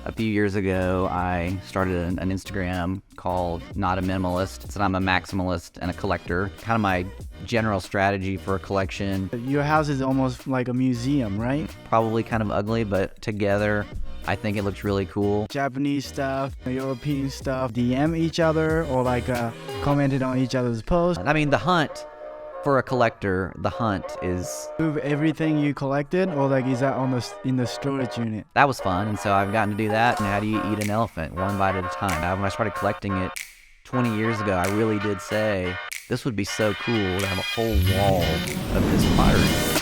A few years ago, I started an Instagram called Not a Minimalist. So I'm a maximalist and a collector. Kind of my general strategy for a collection. Your house is almost like a museum, right? Probably kind of ugly, but together, I think it looks really cool. Japanese stuff, European stuff, DM each other or commented on each other's posts. I mean, the hunt for a collector, the hunt is... Move everything you collected or is that in the storage unit? That was fun, and so I've gotten to do that. And how do you eat an elephant? One bite at a time. When I started collecting it 20 years ago, I really did say, this would be so cool to have a whole wall of this pottery.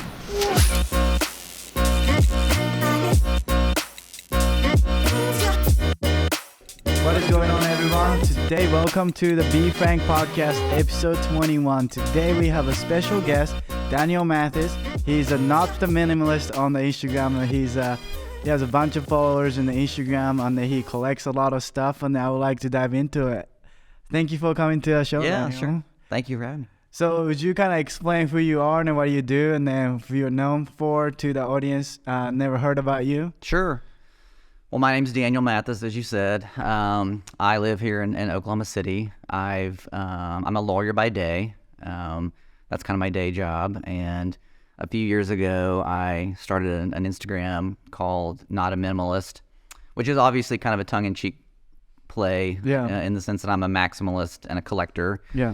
What is going on, everyone? Today, welcome to the Be Frank Podcast, episode 21. Today, we have a special guest, Daniel Mathis. He's not the minimalist on the Instagram. He has a bunch of followers in the Instagram, and he collects a lot of stuff, and I would like to dive into it. Thank you for coming to the show. Yeah, Daniel. sure. Thank you for having me. So, would you kind of explain who you are and what you do, and then who you're known for to the audience never heard about you? Sure. Well, my name's Daniel Mathis, as you said. I live here in Oklahoma City. I'm a lawyer by day. That's kind of my day job. And a few years ago, I started an Instagram called Not a Minimalist, which is obviously kind of a tongue-in-cheek play in the sense that I'm a maximalist and a collector. Yeah.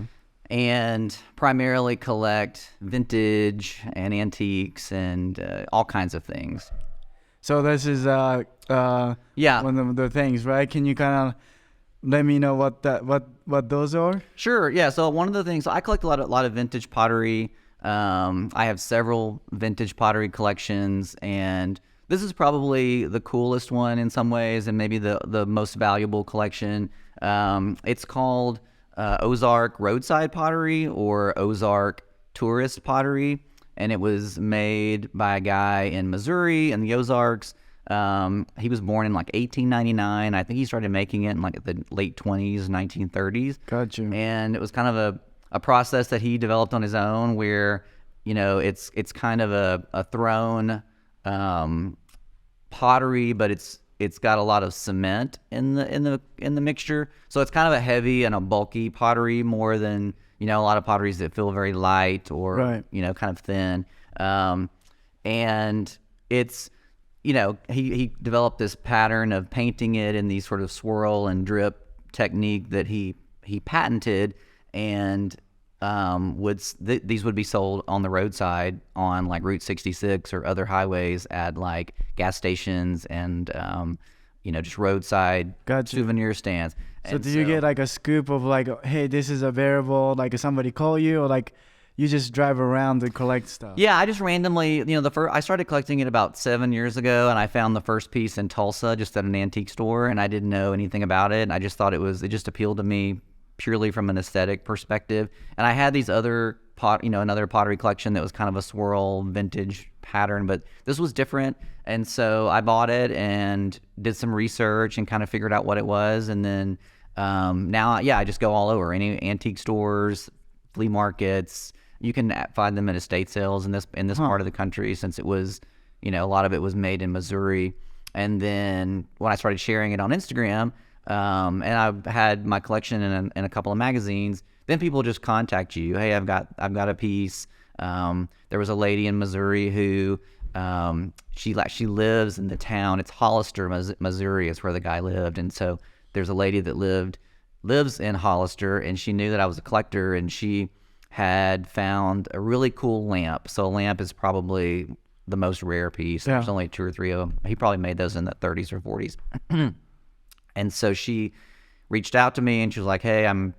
And primarily collect vintage and antiques and all kinds of things. So this is one of the things, right? Can you kind of let me know what those are? Sure. Yeah. So one of the things, I collect a lot of vintage pottery. I have several vintage pottery collections, and this is probably the coolest one in some ways, and maybe the most valuable collection. It's called Ozark Roadside Pottery or Ozark Tourist Pottery. And it was made by a guy in Missouri in the Ozarks. He was born in 1899. I think he started making it in the late 20s, 1930s. Gotcha. And it was kind of a process that he developed on his own, where it's kind of a thrown pottery, but it's got a lot of cement in the mixture. So it's kind of a heavy and a bulky pottery more than a lot of potteries that feel very light or, right. Kind of thin. And it's, he developed this pattern of painting it in these sort of swirl and drip technique that he patented, and these would be sold on the roadside on Route 66 or other highways at gas stations and, just roadside souvenir stands. So did you get a scoop of hey, this is a variable, somebody call you, or you just drive around and collect stuff? Yeah, I just randomly, I started collecting it about 7 years ago, and I found the first piece in Tulsa just at an antique store, and I didn't know anything about it, and I just thought it just appealed to me purely from an aesthetic perspective. And I had these other another pottery collection that was kind of a swirl vintage pattern, but this was different. And so I bought it and did some research and kind of figured out what it was. And then now, I just go all over any antique stores, flea markets. You can find them at estate sales in this part of the country, since it was, a lot of it was made in Missouri. And then when I started sharing it on Instagram, and I've had my collection in a couple of magazines, then people just contact you. Hey, I've got a piece. There was a lady in Missouri who she lives in the town. It's Hollister, Missouri is where the guy lived. And so there's a lady that lives in Hollister, and she knew that I was a collector, and she had found a really cool lamp. So a lamp is probably the most rare piece. Yeah. There's only 2 or 3 of them. He probably made those in the 30s or 40s. And so she reached out to me, and she was like, hey, I'm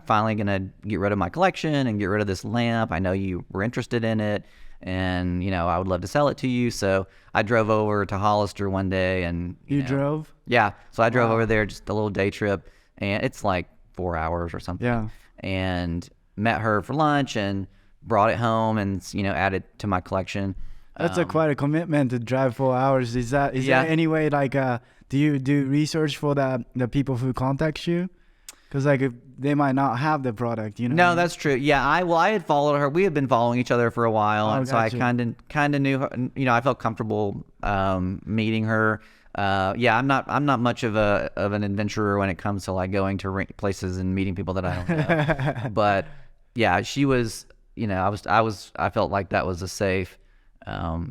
finally going to get rid of my collection and get rid of this lamp. I know you were interested in it, and, I would love to sell it to you. So I drove over to Hollister one day, and... You drove? Yeah. So I drove over there, just a little day trip, and it's 4 hours or something. Yeah. And met her for lunch and brought it home and, added to my collection. That's quite a commitment to drive 4 hours. Is there any way, do you do research for the people who contact you? Because they might not have the product, No, that's true. Yeah, I had followed her. We had been following each other for a while, and so I kind of knew her. I felt comfortable meeting her. Yeah, I'm not much of an adventurer when it comes to like going to places and meeting people that I don't know. But yeah, she was, I felt like that was a safe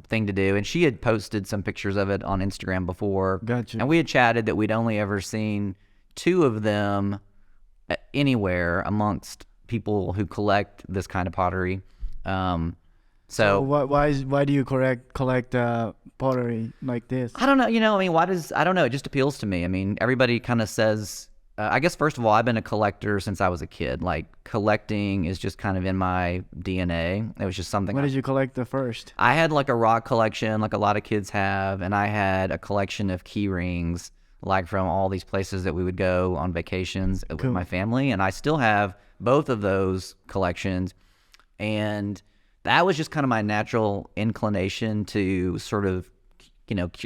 thing to do. And she had posted some pictures of it on Instagram before. Gotcha. And we had chatted that we'd only ever seen 2 of them anywhere amongst people who collect this kind of pottery. So why do you collect pottery like this? I don't know. I mean, I don't know. It just appeals to me. I mean, everybody kind of says, I guess, first of all, I've been a collector since I was a kid. Like, collecting is just kind of in my DNA. It was just something. What did you collect the first? I had like a rock collection, like a lot of kids have, and I had a collection of key rings, like from all these places that we would go on vacations with my family. And I still have both of those collections. And that was just kind of my natural inclination to sort of,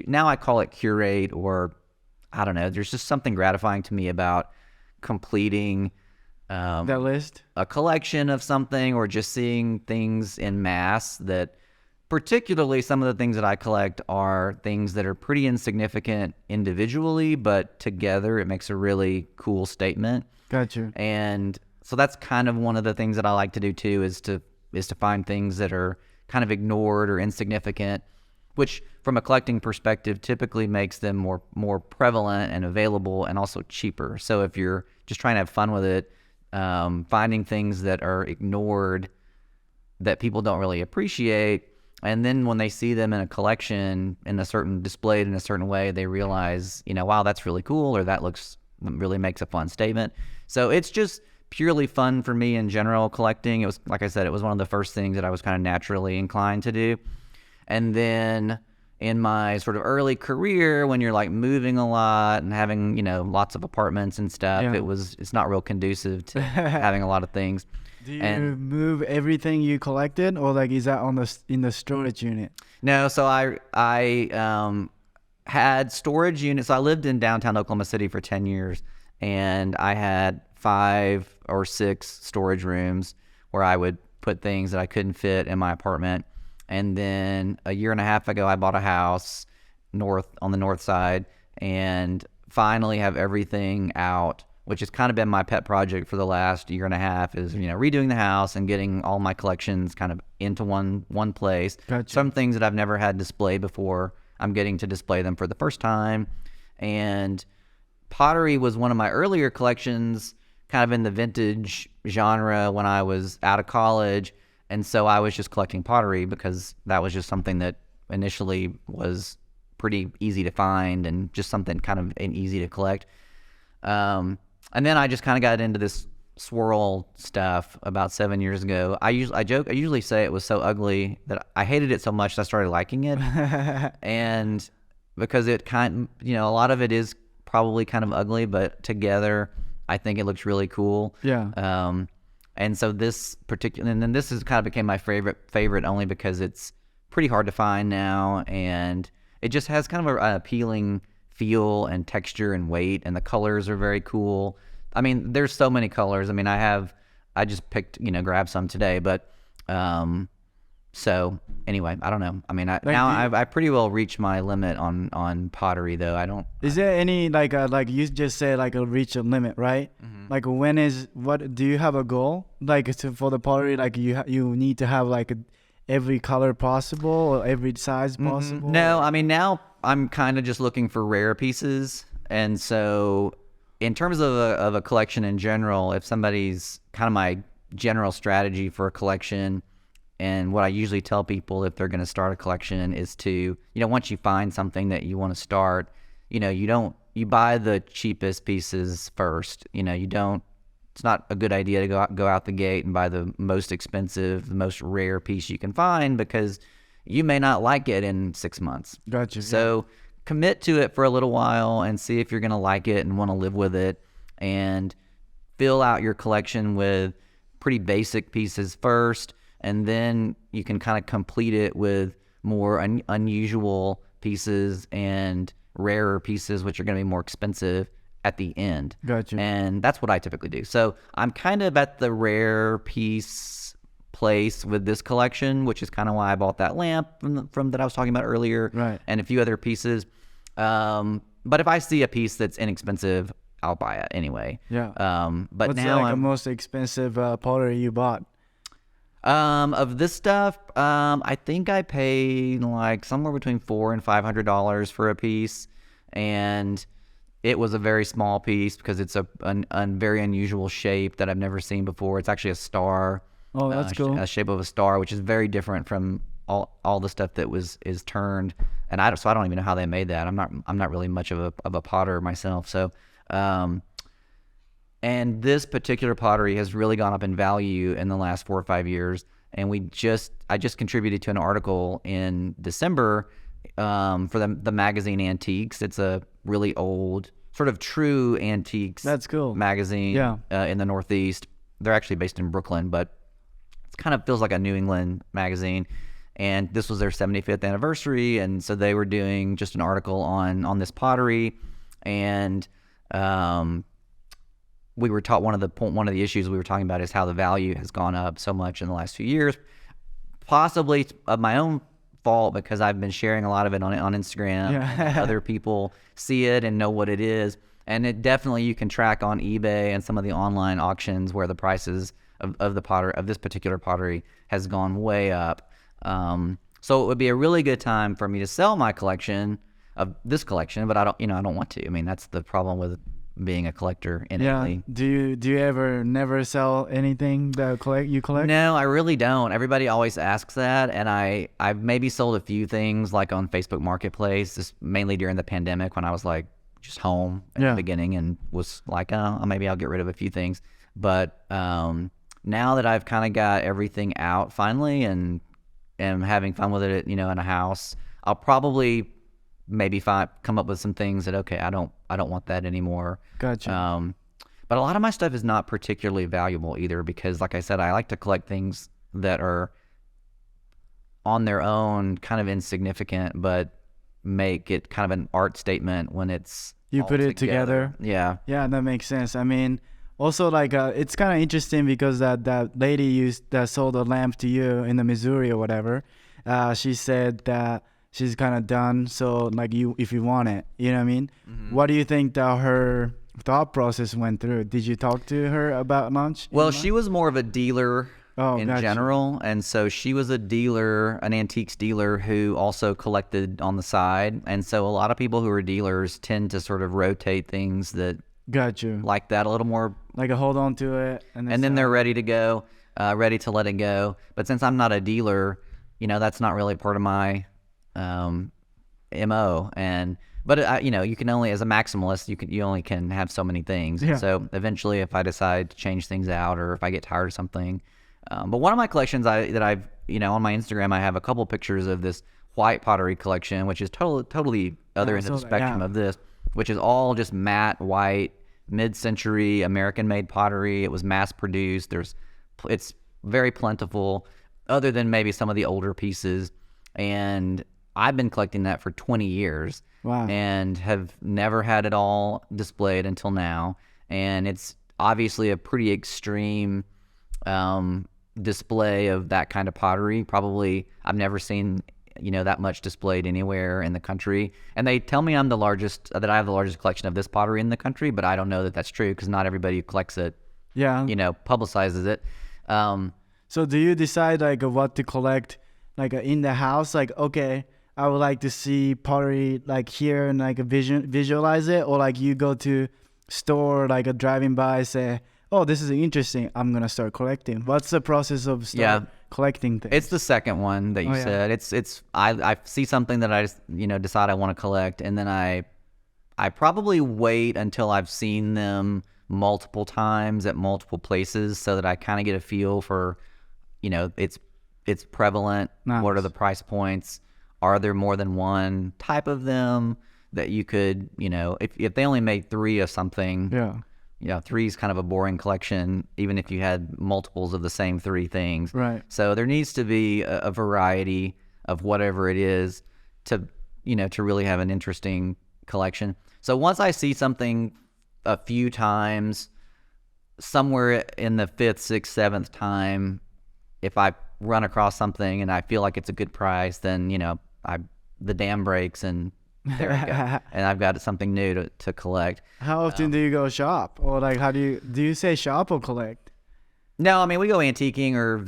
now I call it curate, or I don't know. There's just something gratifying to me about completing that list, a collection of something, or just seeing things in mass. That particularly some of the things that I collect are things that are pretty insignificant individually, but together it makes a really cool statement. Gotcha. And so that's kind of one of the things that I like to do too, is to find things that are kind of ignored or insignificant, which from a collecting perspective typically makes them more prevalent and available, and also cheaper. So if you're just trying to have fun with it, finding things that are ignored that people don't really appreciate, and then when they see them in a collection displayed in a certain way, they realize, wow, that's really cool, or that really makes a fun statement. So it's just purely fun for me in general, collecting. It was, like I said, it was one of the first things that I was kind of naturally inclined to do. And then in my sort of early career, when you're like moving a lot and having, lots of apartments and stuff, it's not real conducive to having a lot of things. Do you move everything you collected, or like is that in the storage unit? No, so I had storage units. So I lived in downtown Oklahoma City for 10 years, and I had 5 or 6 storage rooms where I would put things that I couldn't fit in my apartment. And then a year and a half ago, I bought a house on the north side, and finally have everything out, which has kind of been my pet project for the last year and a half, is, redoing the house and getting all my collections kind of into one place. Gotcha. Some things that I've never had displayed before, I'm getting to display them for the first time. And pottery was one of my earlier collections, kind of in the vintage genre when I was out of college. And so I was just collecting pottery because that was just something that initially was pretty easy to find and just something kind of easy to collect. And then I just kind of got into this swirl stuff about 7 years ago. I usually say it was so ugly that I hated it so much that I started liking it. And because it a lot of it is probably kind of ugly, but together I think it looks really cool. Yeah. And so this has kind of became my favorite only because it's pretty hard to find now, and it just has kind of an appealing feel and texture and weight, and the colors are very cool. I mean, there's so many colors. I mean, I just picked, grabbed some today, but so anyway, I don't know. I mean, I pretty well reached my limit on pottery, though. Is there any like you just said, like reach a limit, right? Mm-hmm. Like what do you have a goal for the pottery? Like you need to have like every color possible or every size possible? No, I mean, now I'm kind of just looking for rare pieces, and so in terms of a collection in general, if somebody's kind of my general strategy for a collection. And what I usually tell people if they're going to start a collection is to, once you find something that you want to start, you buy the cheapest pieces first. It's not a good idea to go out the gate and buy the most expensive, the most rare piece you can find, because you may not like it in 6 months. Gotcha. So commit to it for a little while and see if you're going to like it and want to live with it, and fill out your collection with pretty basic pieces first. And then you can kind of complete it with more unusual pieces and rarer pieces, which are going to be more expensive at the end. Gotcha. And that's what I typically do. So I'm kind of at the rare piece place with this collection, which is kind of why I bought that lamp from that I was talking about earlier, right, and a few other pieces. But if I see a piece that's inexpensive, I'll buy it anyway. Yeah. But What's now like the most expensive pottery you bought? Of this stuff, I think I paid like somewhere between $400 and $500 for a piece, and it was a very small piece because it's a very unusual shape that I've never seen before. It's actually a star. Oh, that's cool. A shape of a star, which is very different from all the stuff that is turned. And I don't even know how they made that. I'm not really much of a potter myself. So, and this particular pottery has really gone up in value in the last 4 or 5 years. And I just contributed to an article in December for the magazine Antiques. It's a really old, sort of true antiques. That's cool. Magazine. Yeah. In the Northeast. They're actually based in Brooklyn, but it kind of feels like a New England magazine. And this was their 75th anniversary, and so they were doing just an article on this pottery, and we were taught one of the issues we were talking about is how the value has gone up so much in the last few years, possibly of my own fault because I've been sharing a lot of it on Instagram. Yeah. Other people see it and know what it is, and it definitely you can track on eBay and some of the online auctions where the prices of this particular pottery has gone way up. So it would be a really good time for me to sell my collection of this collection, but I don't want to. I mean, that's the problem with being a collector innately. Yeah. Do you ever never sell anything that you collect? No, I really don't. Everybody always asks that, and I've maybe sold a few things like on Facebook Marketplace, just mainly during the pandemic when I was like just home at the beginning and was like, oh, maybe I'll get rid of a few things. But now that I've kind of got everything out finally and am having fun with it, in a house, I'll probably maybe come up with some things that, okay, I don't want that anymore. Gotcha. But a lot of my stuff is not particularly valuable either because, like I said, I like to collect things that are on their own kind of insignificant, but make it kind of an art statement when it's you all put it together. Yeah. Yeah, that makes sense. I mean, also, like, it's kind of interesting because that lady that sold a lamp to you in the Missouri or whatever, she said that she's kind of done. So, like, if you want it, you know what I mean? Mm-hmm. What do you think that her thought process went through? Did you talk to her about lunch? Well, she was more of a dealer in gotcha. general. And so she was a dealer, an antiques dealer who also collected on the side. And so a lot of people who are dealers tend to sort of rotate things that got you like that a little more, like a hold on to it and then they're ready to go, ready to let it go. But since I'm not a dealer, that's not really part of my MO. But you can only, as a maximalist, you only can have so many things. Yeah. So eventually, if I decide to change things out or if I get tired of something, but one of my collections that I've on my Instagram, I have a couple pictures of this white pottery collection, which is totally other end of the spectrum of this, which is all just matte white mid-century American-made pottery. It was mass-produced. It's very plentiful, other than maybe some of the older pieces. And I've been collecting that for 20 years. Wow. And have never had it all displayed until now. And it's obviously a pretty extreme display of that kind of pottery. Probably I've never seen that much displayed anywhere in the country. And they tell me that I have the largest collection of this pottery in the country, but I don't know that that's true because not everybody who collects it, publicizes it. So do you decide like what to collect like in the house? Like, okay, I would like to see pottery like here and like visualize it, or like you go to store like driving by, say, oh, this is interesting, I'm gonna start collecting. What's the process of collecting things? It's the second one that you said. It's I see something that I just decide I want to collect, and then I probably wait until I've seen them multiple times at multiple places so that I kind of get a feel for it's prevalent. Nice. What are the price points? Are there more than one type of them that you could, if they only made 3 of something, 3 is kind of a boring collection, even if you had multiples of the same 3 things. Right. So there needs to be a variety of whatever it is to really have an interesting collection. So once I see something a few times, somewhere in the 5th, 6th, 7th time, if I run across something and I feel like it's a good price, then the dam breaks and There we go. And I've got something new to collect. How often do you go shop, or like how do you say shop or collect? No, I mean, we go antiquing or,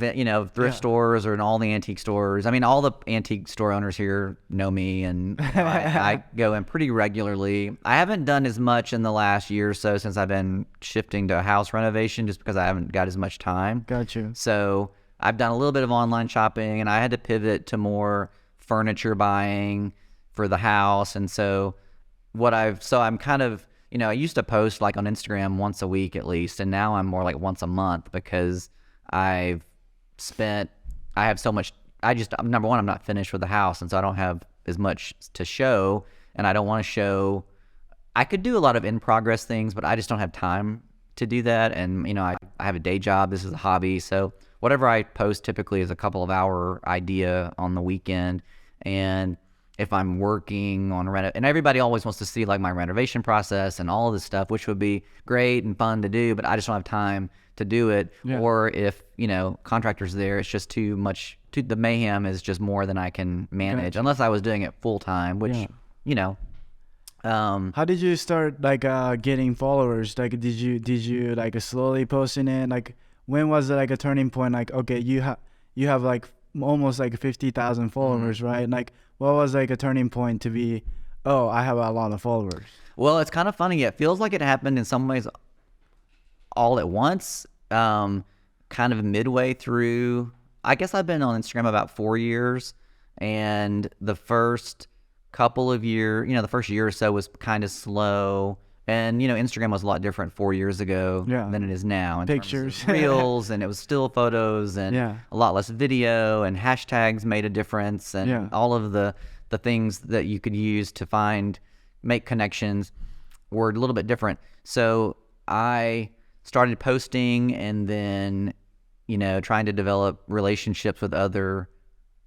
thrift stores or in all the antique stores. I mean, all the antique store owners here know me, and I go in pretty regularly. I haven't done as much in the last year or so since I've been shifting to a house renovation just because I haven't got as much time. Got you. So I've done a little bit of online shopping, and I had to pivot to more furniture buying for the house. And so I'm kind of, I used to post like on Instagram once a week at least, and now I'm more like once a month because I have so much. Number one, I'm not finished with the house, and so I don't have as much to show, and I don't want to show. I could do a lot of in progress things, but I just don't have time to do that. And I have a day job. This is a hobby, so whatever I post typically is a couple of hour idea on the weekend. And if I'm working on and everybody always wants to see like my renovation process and all of this stuff, which would be great and fun to do, but I just don't have time to do it. Yeah. Or if, contractors there, it's just too much. The mayhem is just more than I can manage, unless I was doing it full time, which, how did you start like getting followers? Like, did you like slowly posting it? Like, when was it like a turning point? Like, okay, you have like almost like 50,000 followers, mm-hmm. right? Like, what was like a turning point to be, oh, I have a lot of followers? Well, it's kind of funny. It feels like it happened in some ways all at once, kind of midway through. I guess I've been on Instagram about 4 years, and the first couple of years, the first year or so was kind of slow. And, Instagram was a lot different 4 years ago than it is now. In Pictures. Reels, and it was still photos, and a lot less video, and hashtags made a difference, and all of the things that you could use to make connections were a little bit different. So I started posting, and then, trying to develop relationships with other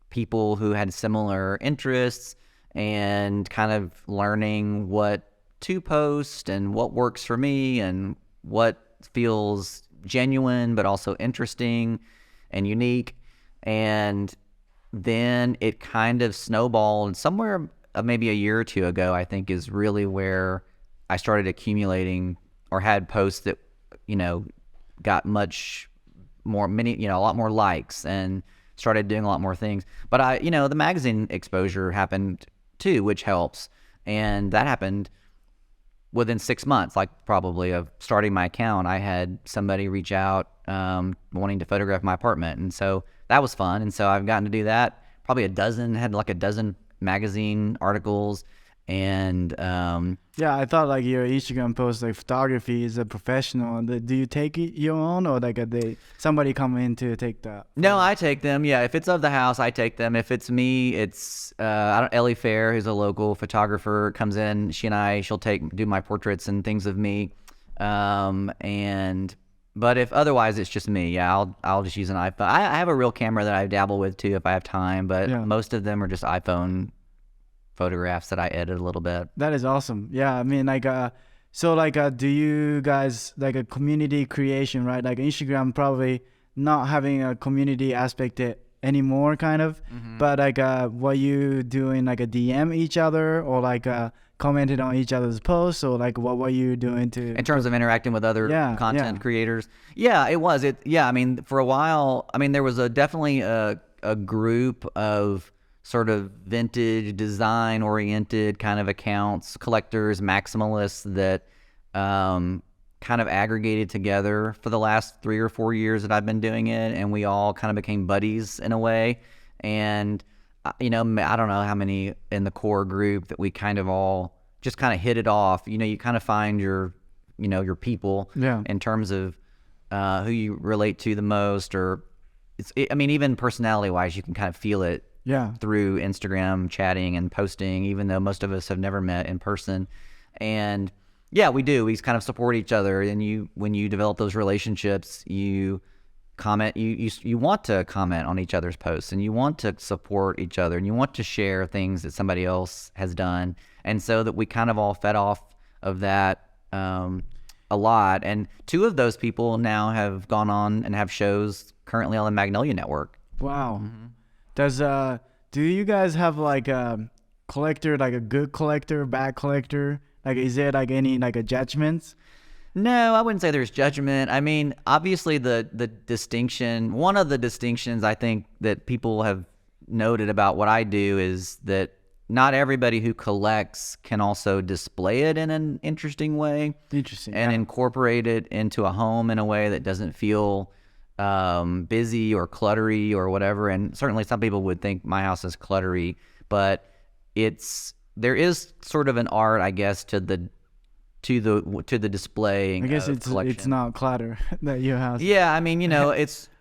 people who had similar interests, and kind of learning what to post and what works for me and what feels genuine but also interesting and unique. And then it kind of snowballed somewhere maybe a year or two ago, I think, is really where I started accumulating or had posts that got much more a lot more likes and started doing a lot more things. But the magazine exposure happened too, which helps. And that happened within 6 months, like probably of starting my account. I had somebody reach out wanting to photograph my apartment, and so that was fun. And so I've gotten to do that. Probably had like a dozen magazine articles, and I thought like your Instagram post, like photography is a professional. Do you take it your own, or like somebody come in to take that? No, I take them. Yeah, if it's of the house, I take them. If it's me, it's Ellie Fair, who's a local photographer, comes in. She'll do my portraits and things of me. But if otherwise it's just me, I'll just use an iPhone. I have a real camera that I dabble with too if I have time, but most of them are just iPhone photographs that I edit a little bit. That is awesome. Yeah, I mean, like, do you guys like a community creation, right? Like Instagram probably not having a community aspect anymore, kind of. Mm-hmm. But like, what you doing, like a DM each other, or like commented on each other's posts, or like what were you doing in terms of interacting with other content creators? Yeah, it was. I mean, for a while, there was definitely a group of sort of vintage design oriented kind of accounts, collectors, maximalists that kind of aggregated together for the last 3 or 4 years that I've been doing it, and we all kind of became buddies in a way. And I don't know how many in the core group that we kind of all just kind of hit it off. You kind of find your people in terms of who you relate to the most, or even personality wise, you can kind of feel it through Instagram chatting and posting, even though most of us have never met in person. And we do. We kind of support each other. And when you develop those relationships, you comment. You want to comment on each other's posts, and you want to support each other, and you want to share things that somebody else has done. And so that we kind of all fed off of that a lot. And 2 of those people now have gone on and have shows currently on the Magnolia Network. Wow. Mm-hmm. Do you guys have like collector, like a good collector, bad collector? Like, is there like any like a judgments? No, I wouldn't say there's judgment. I mean, obviously the distinction, one of the distinctions I think that people have noted about what I do is that not everybody who collects can also display it in an interesting way. Interesting. And Yeah. incorporate it into a home in a way that doesn't feel busy or cluttery or whatever. And certainly some people would think my house is cluttery, but there is sort of an art, I guess, to the displaying. I guess of it's collection. not clutter that you have. Yeah, I mean,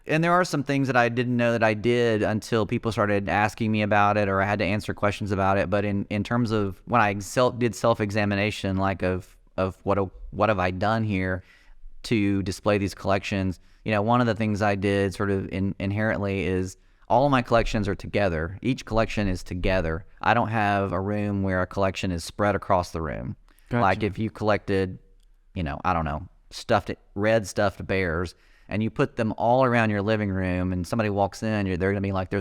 and there are some things that I didn't know that I did until people started asking me about it, or I had to answer questions about it. But in terms of when I did self-examination, like of what have I done here to display these collections, one of the things I did sort of inherently is all of my collections are together. Each collection is together. I don't have a room where a collection is spread across the room. Gotcha. Like if you collected, I don't know, red stuffed bears, and you put them all around your living room, and somebody walks in, they're gonna be like,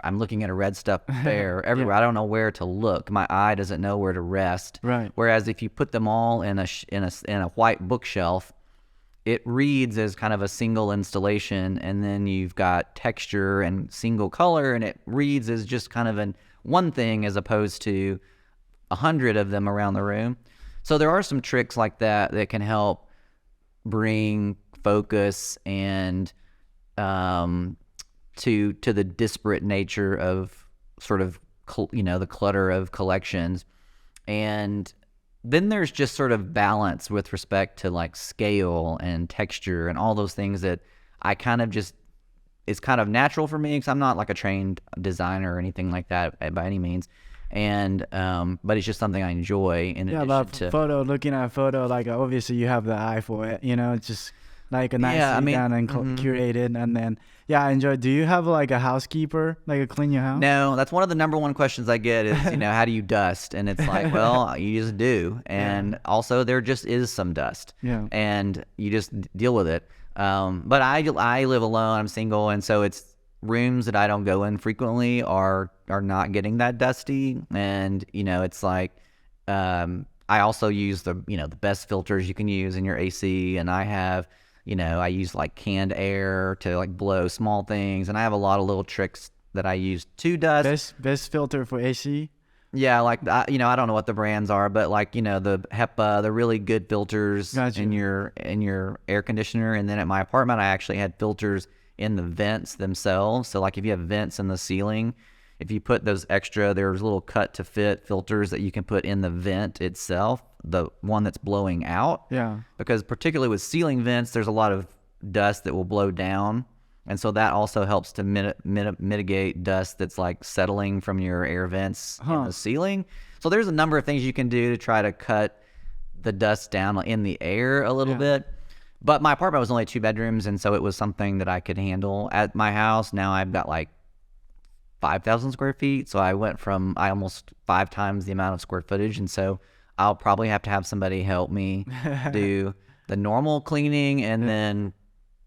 I'm looking at a red stuffed bear everywhere. Yeah. I don't know where to look. My eye doesn't know where to rest. Right. Whereas if you put them all in a white bookshelf, it reads as kind of a single installation, and then you've got texture and single color, and it reads as just kind of one thing as opposed to 100 of them around the room. So there are some tricks like that can help bring focus and to the disparate nature of sort of the clutter of collections. And then there's just sort of balance with respect to like scale and texture and all those things that I kind of just, it's kind of natural for me because I'm not like a trained designer or anything like that by any means. And but it's just something I enjoy in addition to looking at a photo, like obviously you have the eye for it, it's just like a nice done and curated. And then I enjoy. Do you have like a housekeeper, like a clean your house? No, that's one of the number one questions I get is how do you dust? And it's like, well, you just do. And also there just is some dust. Yeah. And you just deal with it. But I live alone. I'm single, and so it's rooms that I don't go in frequently are not getting that dusty. And it's like I also use the the best filters you can use in your AC, and I have I use like canned air to like blow small things, and I have a lot of little tricks that I use to dust. Best filter for AC. Yeah, like I don't know what the brands are, but like the HEPA, the really good filters in your air conditioner. And then at my apartment, I actually had filters in the vents themselves. So like if you have vents in the ceiling, if you put those there's little cut to fit filters that you can put in the vent itself, the one that's blowing out. Yeah. Because particularly with ceiling vents, there's a lot of dust that will blow down. And so that also helps to mitigate dust that's like settling from your air vents in the ceiling. So there's a number of things you can do to try to cut the dust down in the air a little bit. But my apartment was only 2 bedrooms, and so it was something that I could handle. At my house now, I've got like 5,000 square feet, so I went from almost 5 times the amount of square footage, and so I'll probably have to have somebody help me do the normal cleaning, and then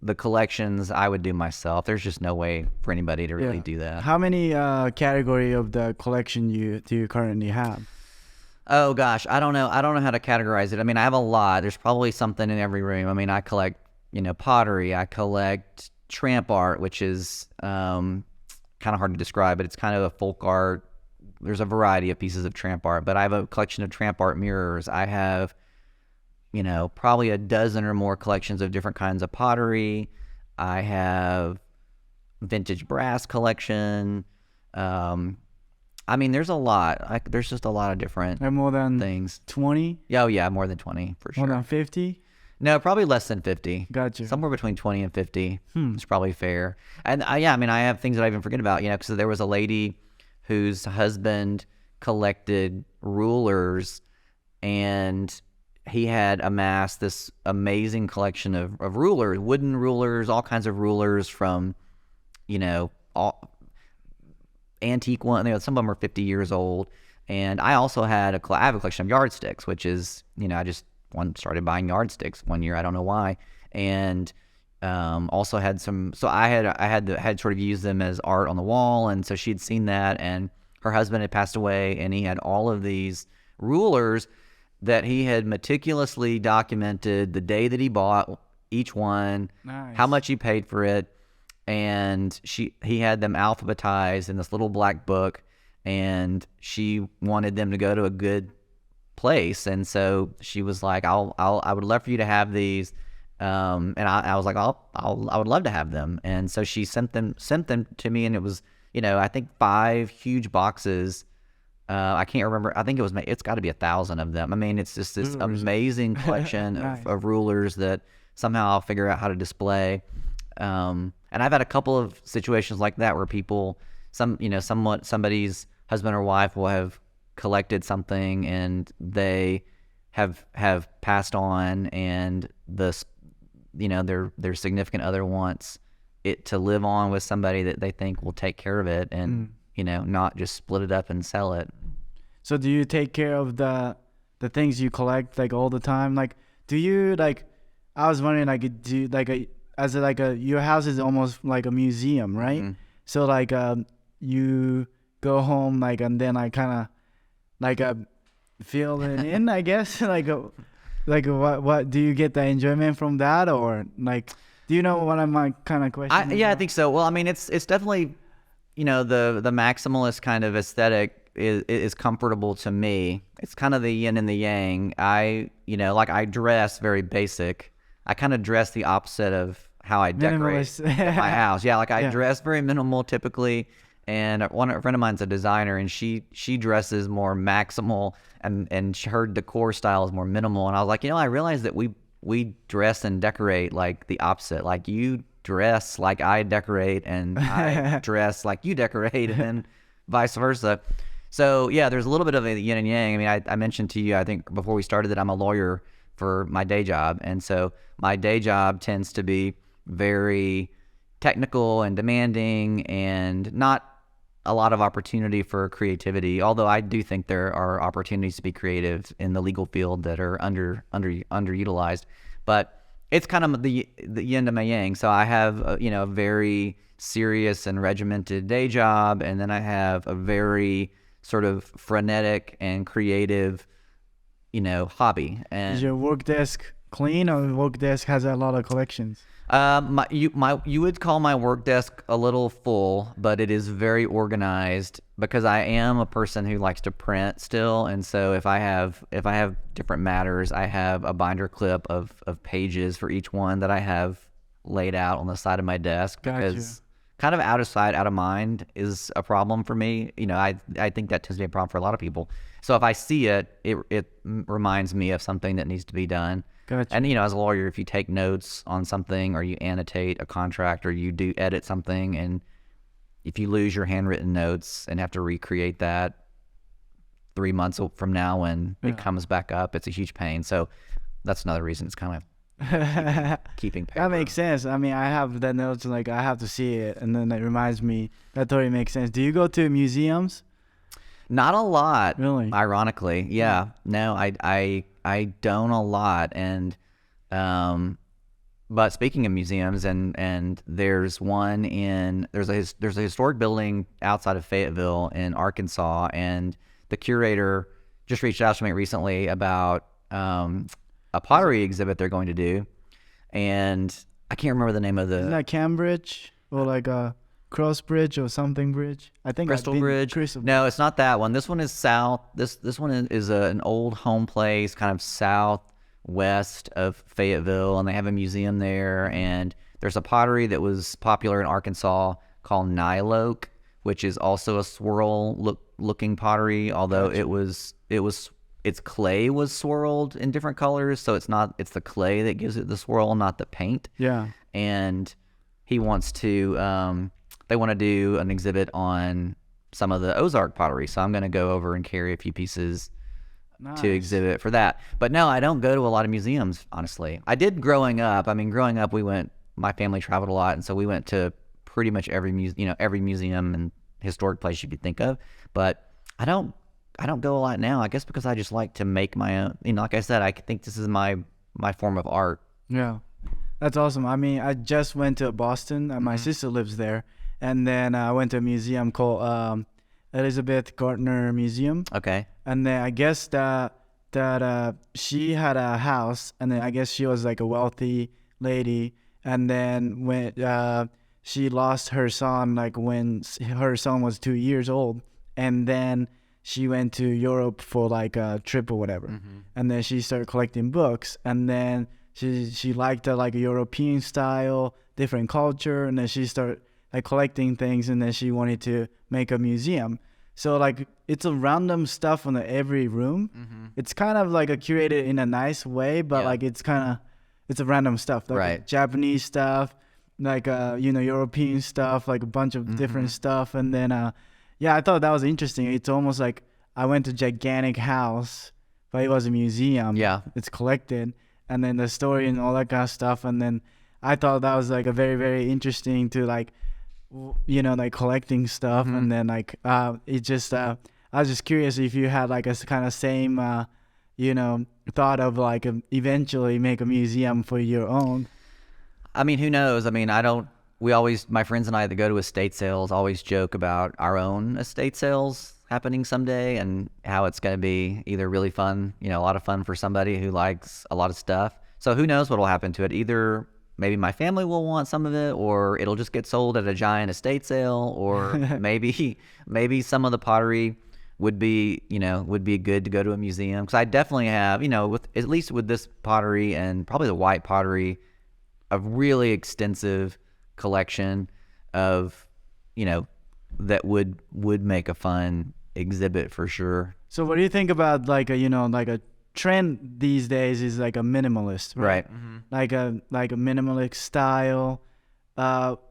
the collections I would do myself. There's just no way for anybody to really do that. How many category of the collection do you currently have? Oh gosh, I don't know how to categorize it. I mean, I have a lot. There's probably something in every room. I mean, I collect, pottery. I collect tramp art, which is kind of hard to describe, but it's kind of a folk art. There's a variety of pieces of tramp art, but I have a collection of tramp art mirrors. I have, probably a dozen or more collections of different kinds of pottery. I have vintage brass collection. I mean, there's a lot. There's just a lot of different more than things. 20? Oh, yeah, more than 20 for sure. More than 50? No, probably less than 50. Gotcha. Somewhere between 20 and 50 is probably fair. And I have things that I even forget about, because there was a lady whose husband collected rulers, and he had amassed this amazing collection of rulers, wooden rulers, all kinds of rulers from, all antique ones. Some of them are 50 years old. And I also had I have a collection of yardsticks, which is, I just started buying yardsticks one year. I don't know why. And also had some, so I had sort of used them as art on the wall. And so she'd seen that, and her husband had passed away, and he had all of these rulers that he had meticulously documented the day that he bought each one, how much he paid for it, and he had them alphabetized in this little black book, and she wanted them to go to a good place, and so she was like, I would love for you to have these, and I was like, I would love to have them, and so she sent them to me, and it was, I think 5 huge boxes. I can't remember. I think it's got to be 1,000 of them. I mean, it's just this amazing collection of rulers that somehow I'll figure out how to display. And I've had a couple of situations like that where people, somebody's husband or wife will have collected something and they have passed on, and their significant other wants it to live on with somebody that they think will take care of it, and not just split it up and sell it. So do you take care of the things you collect like all the time? Like, do you like? I was wondering, like, do you, like your house is almost like a museum, right? Mm-hmm. So like you go home like, and then I kind of like fill it in, I guess. like what do you get the enjoyment from that, or like, do you know what my kind of question? I think so. Well, I mean, it's definitely, the maximalist kind of aesthetic is comfortable to me. It's kind of the yin and the yang. I dress very basic. I kind of dress the opposite of how I decorate my house. Yeah, like I dress very minimal typically. And a friend of mine's a designer, and she dresses more maximal, and her decor style is more minimal. And I was like, I realized that we dress and decorate like the opposite. Like, you dress like I decorate, and I dress like you decorate, and then vice versa. So yeah, there's a little bit of a yin and yang. I mean, I mentioned to you, I think before we started, that I'm a lawyer for my day job, and so my day job tends to be very technical and demanding, and not a lot of opportunity for creativity, although I do think there are opportunities to be creative in the legal field that are underutilized. But it's kind of the yin to my yang. So I have a very serious and regimented day job, and then I have a very sort of frenetic and creative hobby. And is your work desk clean, or work desk has a lot of collections? You would call my work desk a little full, but it is very organized because I am a person who likes to print still, and so if I have different matters, I have a binder clip of pages for each one that I have laid out on the side of my desk. Gotcha. Because kind of out of sight, out of mind is a problem for me. I think that tends to be a problem for a lot of people. So if I see it reminds me of something that needs to be done. Gotcha. And as a lawyer, if you take notes on something, or you annotate a contract, or you do edit something, and if you lose your handwritten notes and have to recreate that 3 months from now when it comes back up, it's a huge pain. So that's another reason it's kind of keeping paper. That makes sense. I mean, I have the notes, like I have to see it, and then it reminds me. That totally makes sense. Do you go to museums? Not a lot, really. Ironically, yeah. No, I don't a lot, and but speaking of museums, and there's a historic building outside of Fayetteville in Arkansas, and the curator just reached out to me recently about a pottery exhibit they're going to do, and I can't remember the name of the. Isn't that Cambridge or like a Cross Bridge or something bridge? I think Crystal Bridge. No, it's not that one. This one is south. This one is an old home place, kind of southwest of Fayetteville, and they have a museum there. And there's a pottery that was popular in Arkansas called Nyloke, which is also a swirl looking pottery, although gotcha. Its clay was swirled in different colors, so it's the clay that gives it the swirl, not the paint. Yeah. And he wants to they want to do an exhibit on some of the Ozark pottery, so I'm going to go over and carry a few pieces to exhibit for that. But no, I don't go to a lot of museums, honestly. I did growing up. I mean, growing up, my family traveled a lot, and so we went to pretty much every museum and historic place you could think of. But I don't go a lot now, I guess, because I just like to make my own. Like I said, I think this is my form of art. Yeah, that's awesome. I mean, I just went to Boston, and my sister lives there. And then I went to a museum called Elizabeth Gartner Museum. Okay. And then I guess that she had a house, and then I guess she was like a wealthy lady. And then when she lost her son, like when her son was 2 years old, and then she went to Europe for like a trip or whatever, and then she started collecting books, and then she liked like a European style, different culture, and then she started like collecting things, and then she wanted to make a museum. So like it's a random stuff on every room. It's kind of like a curated in a nice way, but like it's a random stuff, like Right. Japanese stuff, like European stuff, like a bunch of different stuff, and then yeah, I thought that was interesting. It's almost like I went to gigantic house, but it was a museum. Yeah. It's collected, and then the story and all that kind of stuff. And then I thought that was like a very, very interesting to like, like collecting stuff. And then like, it just, I was just curious if you had like a kind of same, thought of like eventually make a museum for your own. I mean, who knows? I mean, my friends and I that go to estate sales always joke about our own estate sales happening someday and how it's going to be either really fun, a lot of fun for somebody who likes a lot of stuff. So who knows what will happen to it? Either maybe my family will want some of it, or it'll just get sold at a giant estate sale, or maybe some of the pottery would be good to go to a museum. Because I definitely have, at least with this pottery and probably the white pottery, a really extensive collection of that would make a fun exhibit for sure. So what do you think about like a trend these days is like a minimalist, right? Like a minimalist style,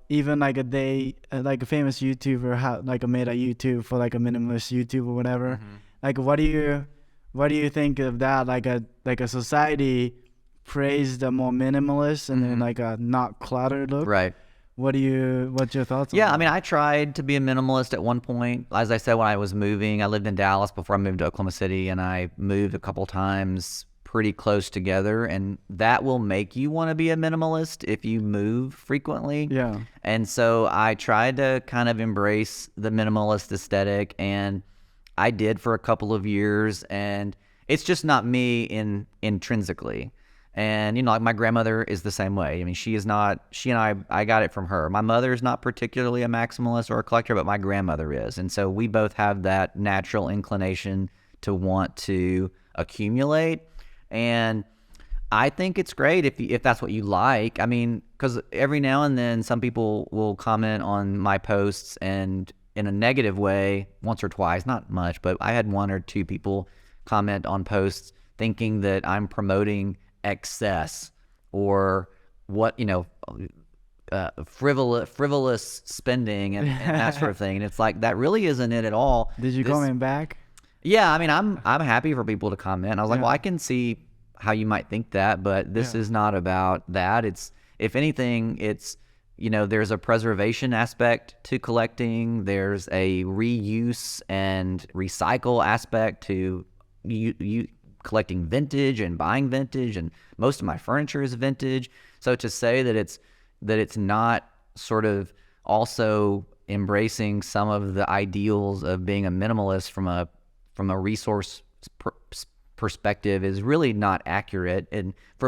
even like like a famous YouTuber made a YouTube for like a minimalist YouTube or whatever. Like what do you think of that? Like a society praise the more minimalist and then like a not cluttered look, Right. what's your thoughts on Yeah, that? I mean, I tried to be a minimalist at one point. As I said, when I was moving, I lived in Dallas before I moved to Oklahoma City, and I moved a couple times pretty close together, and that will make you want to be a minimalist if you move frequently. Yeah. And so I tried to kind of embrace the minimalist aesthetic, and I did for a couple of years, and it's just not me intrinsically. And, like my grandmother is the same way. I mean, she and I got it from her. My mother is not particularly a maximalist or a collector, but my grandmother is. And so we both have that natural inclination to want to accumulate. And I think it's great if that's what you like. I mean, because every now and then some people will comment on my posts and in a negative way once or twice, not much, but I had one or two people comment on posts thinking that I'm promoting excess or frivolous spending and that sort of thing. And it's like, that really isn't it at all. Did you comment back? Yeah, I mean, I'm happy for people to comment. I was like, well, I can see how you might think that, but this is not about that. It's, if anything, it's, there's a preservation aspect to collecting. There's a reuse and recycle aspect to you collecting vintage and buying vintage, and most of my furniture is vintage. So to say that it's not sort of also embracing some of the ideals of being a minimalist from a resource perspective is really not accurate. And for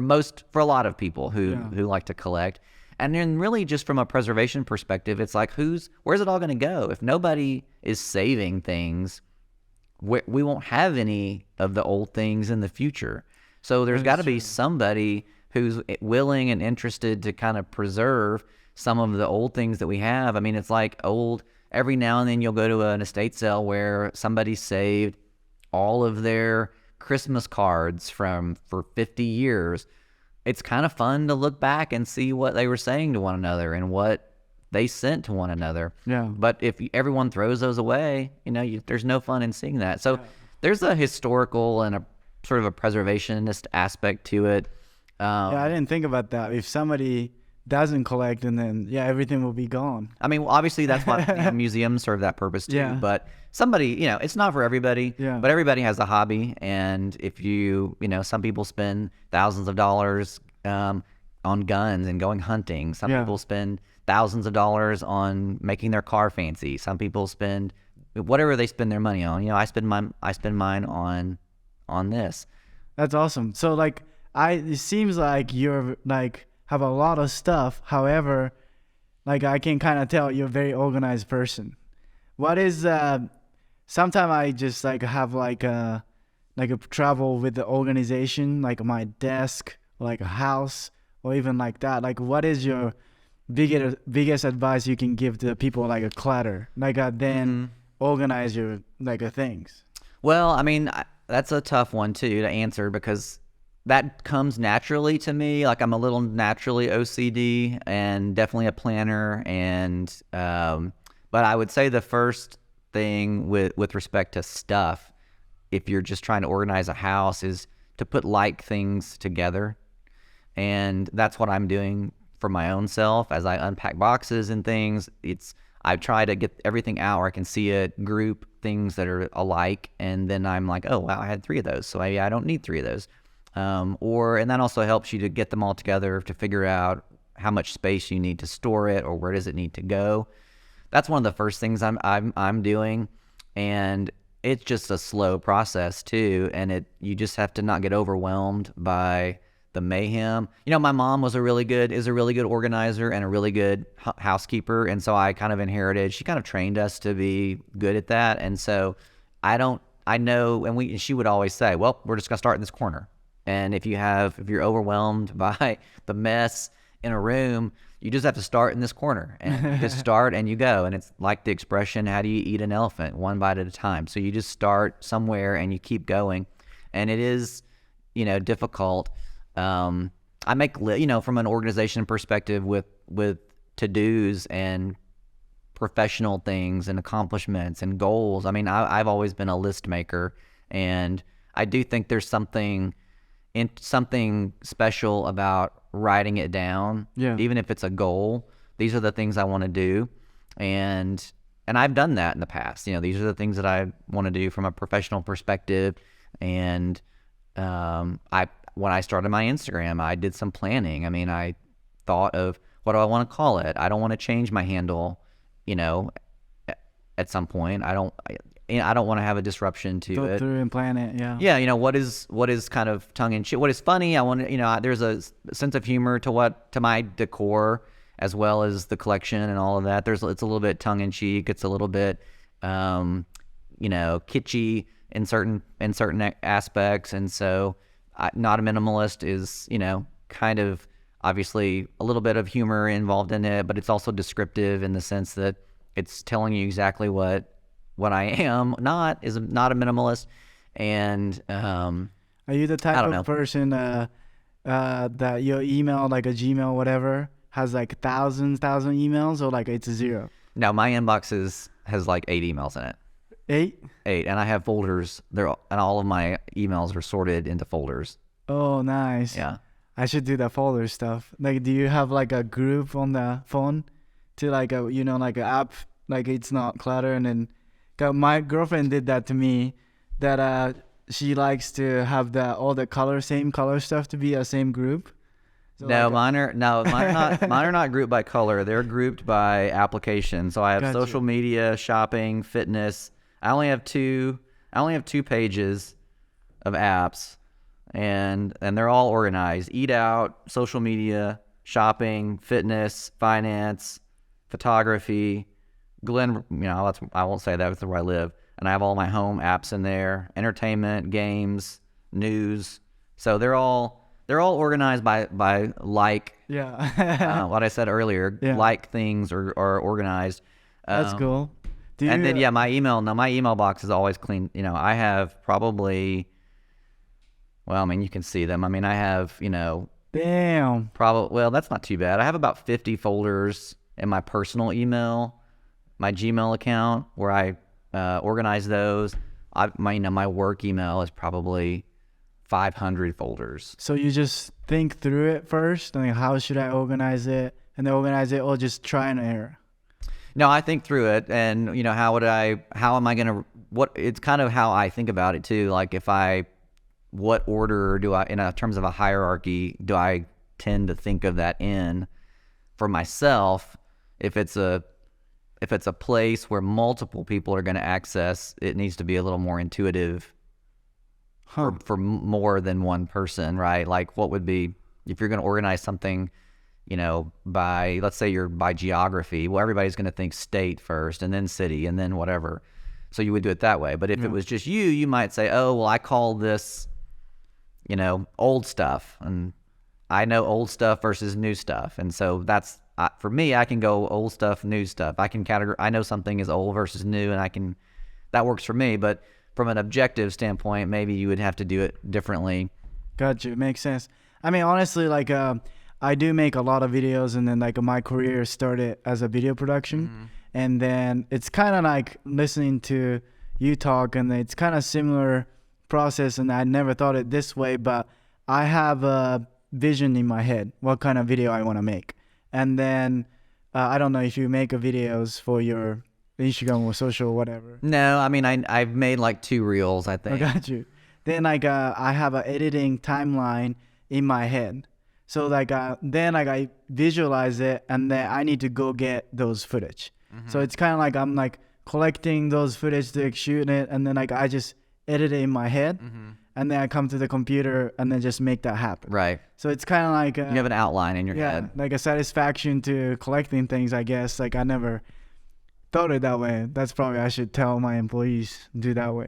a lot of people who like to collect, and then really just from a preservation perspective, it's like, where's it all going to go? If nobody is saving things, we won't have any of the old things in the future. So there's got to be somebody who's willing and interested to kind of preserve some of the old things that we have. I mean, it's like every now and then you'll go to an estate sale where somebody saved all of their Christmas cards for 50 years. It's kind of fun to look back and see what they were saying to one another and what they sent to one another. Yeah. But if everyone throws those away, there's no fun in seeing that. So there's a historical and a sort of a preservationist aspect to it. I didn't think about that. If somebody doesn't collect, and then everything will be gone. I mean, obviously that's why museums serve that purpose too. Yeah. But somebody, it's not for everybody. Yeah. But everybody has a hobby, and if some people spend thousands of dollars on guns and going hunting. Some people spend thousands of dollars on making their car fancy. Some people spend whatever they spend their money on. I spend mine on this. That's awesome. So like it seems like you're like have a lot of stuff. However, like I can kind of tell you're a very organized person. What is sometimes I just like have like a trouble with the organization, like my desk, or like a house, or even like that. Like what is your biggest advice you can give to people like a clutter, like then organize your like things? Well, I mean, that's a tough one too to answer because that comes naturally to me. Like I'm a little naturally OCD and definitely a planner. And but I would say the first thing with respect to stuff, if you're just trying to organize a house, is to put like things together. And that's what I'm doing for my own self as I unpack boxes and things. I try to get everything out where I can see it, group things that are alike, and then I'm like, oh wow, I had 3 of those, so maybe I don't need 3 of those. And that also helps you to get them all together to figure out how much space you need to store it or where does it need to go. That's one of the first things I'm doing, and it's just a slow process too, and you just have to not get overwhelmed by the mayhem. My mom is a really good organizer and a really good housekeeper, and so I kind of she kind of trained us to be good at that. And so I know, and she would always say, well, we're just gonna start in this corner. And if you're overwhelmed by the mess in a room, you just have to start in this corner and you just start and you go. And it's like the expression, how do you eat an elephant? One bite at a time. So you just start somewhere and you keep going. And it is, difficult. I make, from an organization perspective with to-dos and professional things and accomplishments and goals. I mean, I've always been a list maker, and I do think there's something special about writing it down. Yeah. Even if it's a goal, these are the things I want to do. And I've done that in the past. These are the things that I want to do from a professional perspective. And when I started my Instagram, I did some planning. I mean, I thought of what do I want to call it? I don't want to change my handle, at some point. I don't want to have a disruption to it. Go through and plan it, yeah. Yeah, what is kind of tongue in cheek, what is funny. I want to, there's a sense of humor to my decor as well as the collection and all of that. It's a little bit tongue in cheek. It's a little bit, kitschy in certain aspects, and so Not a Minimalist is, kind of obviously a little bit of humor involved in it, but it's also descriptive in the sense that it's telling you exactly what I am not a minimalist. And are you the type of person that your email, like a Gmail, whatever, has like thousands emails, or like it's 0? No, my inbox has like 8 emails in it. 8? 8, and I have folders. And all of my emails are sorted into folders. Oh, nice. Yeah. I should do the folder stuff. Like, do you have like a group on the phone to like like an app, like it's not clutter? And then my girlfriend did that to me, that she likes to have all the same color stuff to be a same group. So mine are not grouped by color. They're grouped by application. So I have social media, shopping, fitness. I only have two pages of apps, and they're all organized. Eat out, social media, shopping, fitness, finance, photography. Glenn, I won't say that, that's where I live. And I have all my home apps in there, entertainment, games, news. So they're all organized by like. Yeah. What I said earlier, yeah. Like things are organized. That's cool. Then my email box is always clean. I have probably, well, I mean, you can see them. I mean, I have, damn. Well, that's not too bad. I have about 50 folders in my personal email, my Gmail account, where I organize those. My work email is probably 500 folders. So you just think through it first, and how should I organize it, and then organize it, or just try and error? No, I think through it, and it's kind of how I think about it too. Like what order do I, in terms of a hierarchy, do I tend to think of that in for myself? If it's if it's a place where multiple people are going to access, it needs to be a little more intuitive for more than one person, right? Like what would be, if you're going to organize something, by, let's say you're by geography, well, everybody's going to think state first and then city and then whatever. So you would do it that way. But if it was just you might say, oh, well, I call this, old stuff. And I know old stuff versus new stuff. And so that's, for me, I can go old stuff, new stuff. I can I know something is old versus new, and that works for me. But from an objective standpoint, maybe you would have to do it differently. Gotcha. Makes sense. I mean, honestly, like, I do make a lot of videos, and then like my career started as a video production. And then it's kind of like listening to you talk, and it's kind of similar process. And I never thought it this way, but I have a vision in my head, what kind of video I want to make. And then I don't know if you make videos for your Instagram or social or whatever. No, I mean, I've made like 2 reels, I think. I got you. Then like I have an editing timeline in my head. So like then like I visualize it, and then I need to go get those footage. So it's kind of like I'm like collecting those footage to shoot it, and then like I just edit it in my head, and then I come to the computer and then just make that happen. Right. So it's kind of like you have an outline in your head. Like a satisfaction to collecting things, I guess. Like I never thought it that way. That's probably I should tell my employees do that way.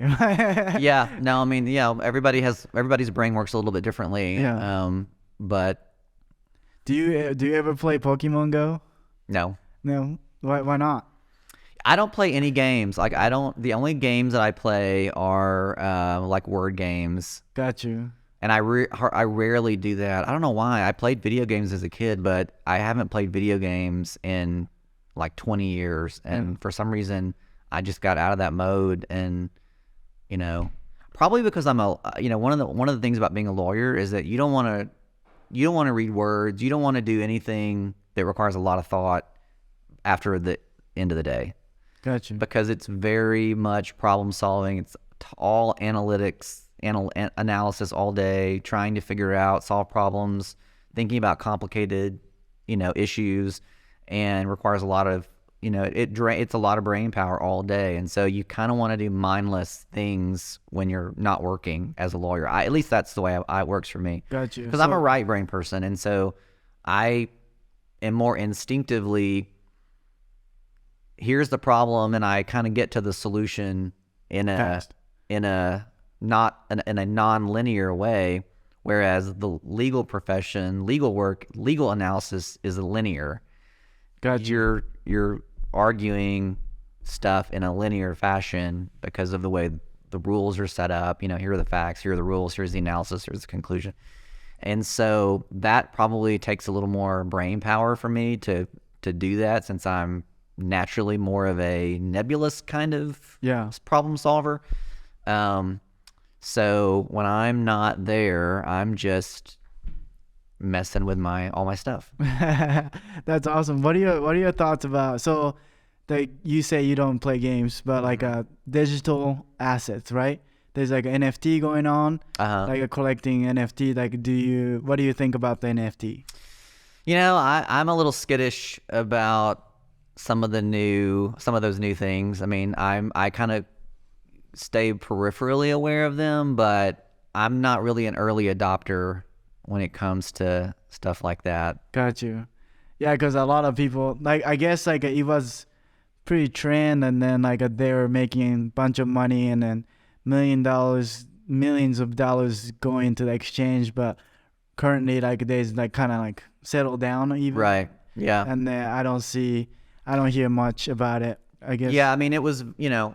Yeah. No, I mean, everybody's brain works a little bit differently. Yeah. But do you ever play Pokemon Go? No. No. Why not? I don't play any games. Like the only games that I play are like word games. Got you. And I rarely do that. I don't know why. I played video games as a kid, but I haven't played video games in like 20 years. And for some reason, I just got out of that mode. And probably because I'm one of the things about being a lawyer is that you don't want to read words. You don't want to do anything that requires a lot of thought after the end of the day. Gotcha. Because it's very much problem solving. It's all analytics, analysis all day, trying to figure out, solve problems, thinking about complicated, issues, and requires a lot of, it's a lot of brain power all day. And so you kind of want to do mindless things when you're not working as a lawyer. At least that's the way it works for me. Gotcha. Because I'm a right brain person, and so I am more instinctively, here's the problem, and I kind of get to the solution in a non-linear way, whereas the legal profession, legal work, legal analysis is linear. Gotcha. You're arguing stuff in a linear fashion because of the way the rules are set up. Here are the facts, here are the rules, here's the analysis, here's the conclusion. And so that probably takes a little more brain power for me to do that, since I'm naturally more of a nebulous kind of problem solver. So when I'm not there, I'm just messing with all my stuff. That's awesome. What are your thoughts about, so you say you don't play games, but like digital assets, right? There's like an NFT going on, like a collecting NFT. Like, what do you think about the NFT? I'm a little skittish about some of those new things. I mean, I kind of stay peripherally aware of them, but I'm not really an early adopter when it comes to stuff like that. Got you. Yeah, because a lot of people, like, I guess like it was pretty trend, and then like they were making a bunch of money, and then millions of dollars going to the exchange, but currently like there's like kind of like settled down even. Right. Yeah. And then I don't hear much about it, I guess. Yeah, I mean, it was,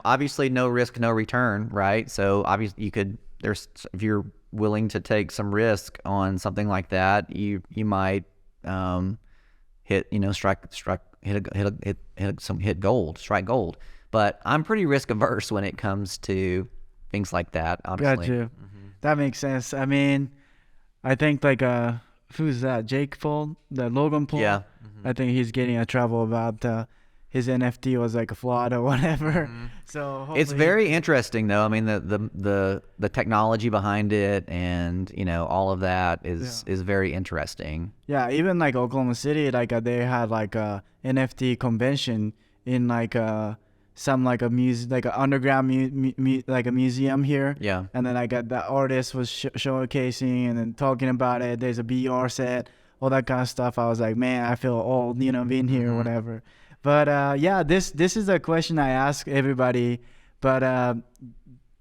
obviously no risk, no return, right? So obviously if you're willing to take some risk on something like that, you might strike gold. But I'm pretty risk averse when it comes to things like that, honestly. Gotcha. That makes sense. I mean, I think like who's that? Jake Paul, the Logan Paul. Yeah. I think he's getting in trouble about his NFT was like a fraud or whatever. So it's very interesting though. I mean, the technology behind it, and all of that is very interesting. Yeah, even like Oklahoma City, like they had like a NFT convention in like some like a music, like an underground like a museum here. Yeah. And then I got the artist was showcasing and then talking about it. There's a BR set, all that kind of stuff. I was like, man, I feel old, you know, being here or whatever. But yeah, this is a question I ask everybody. But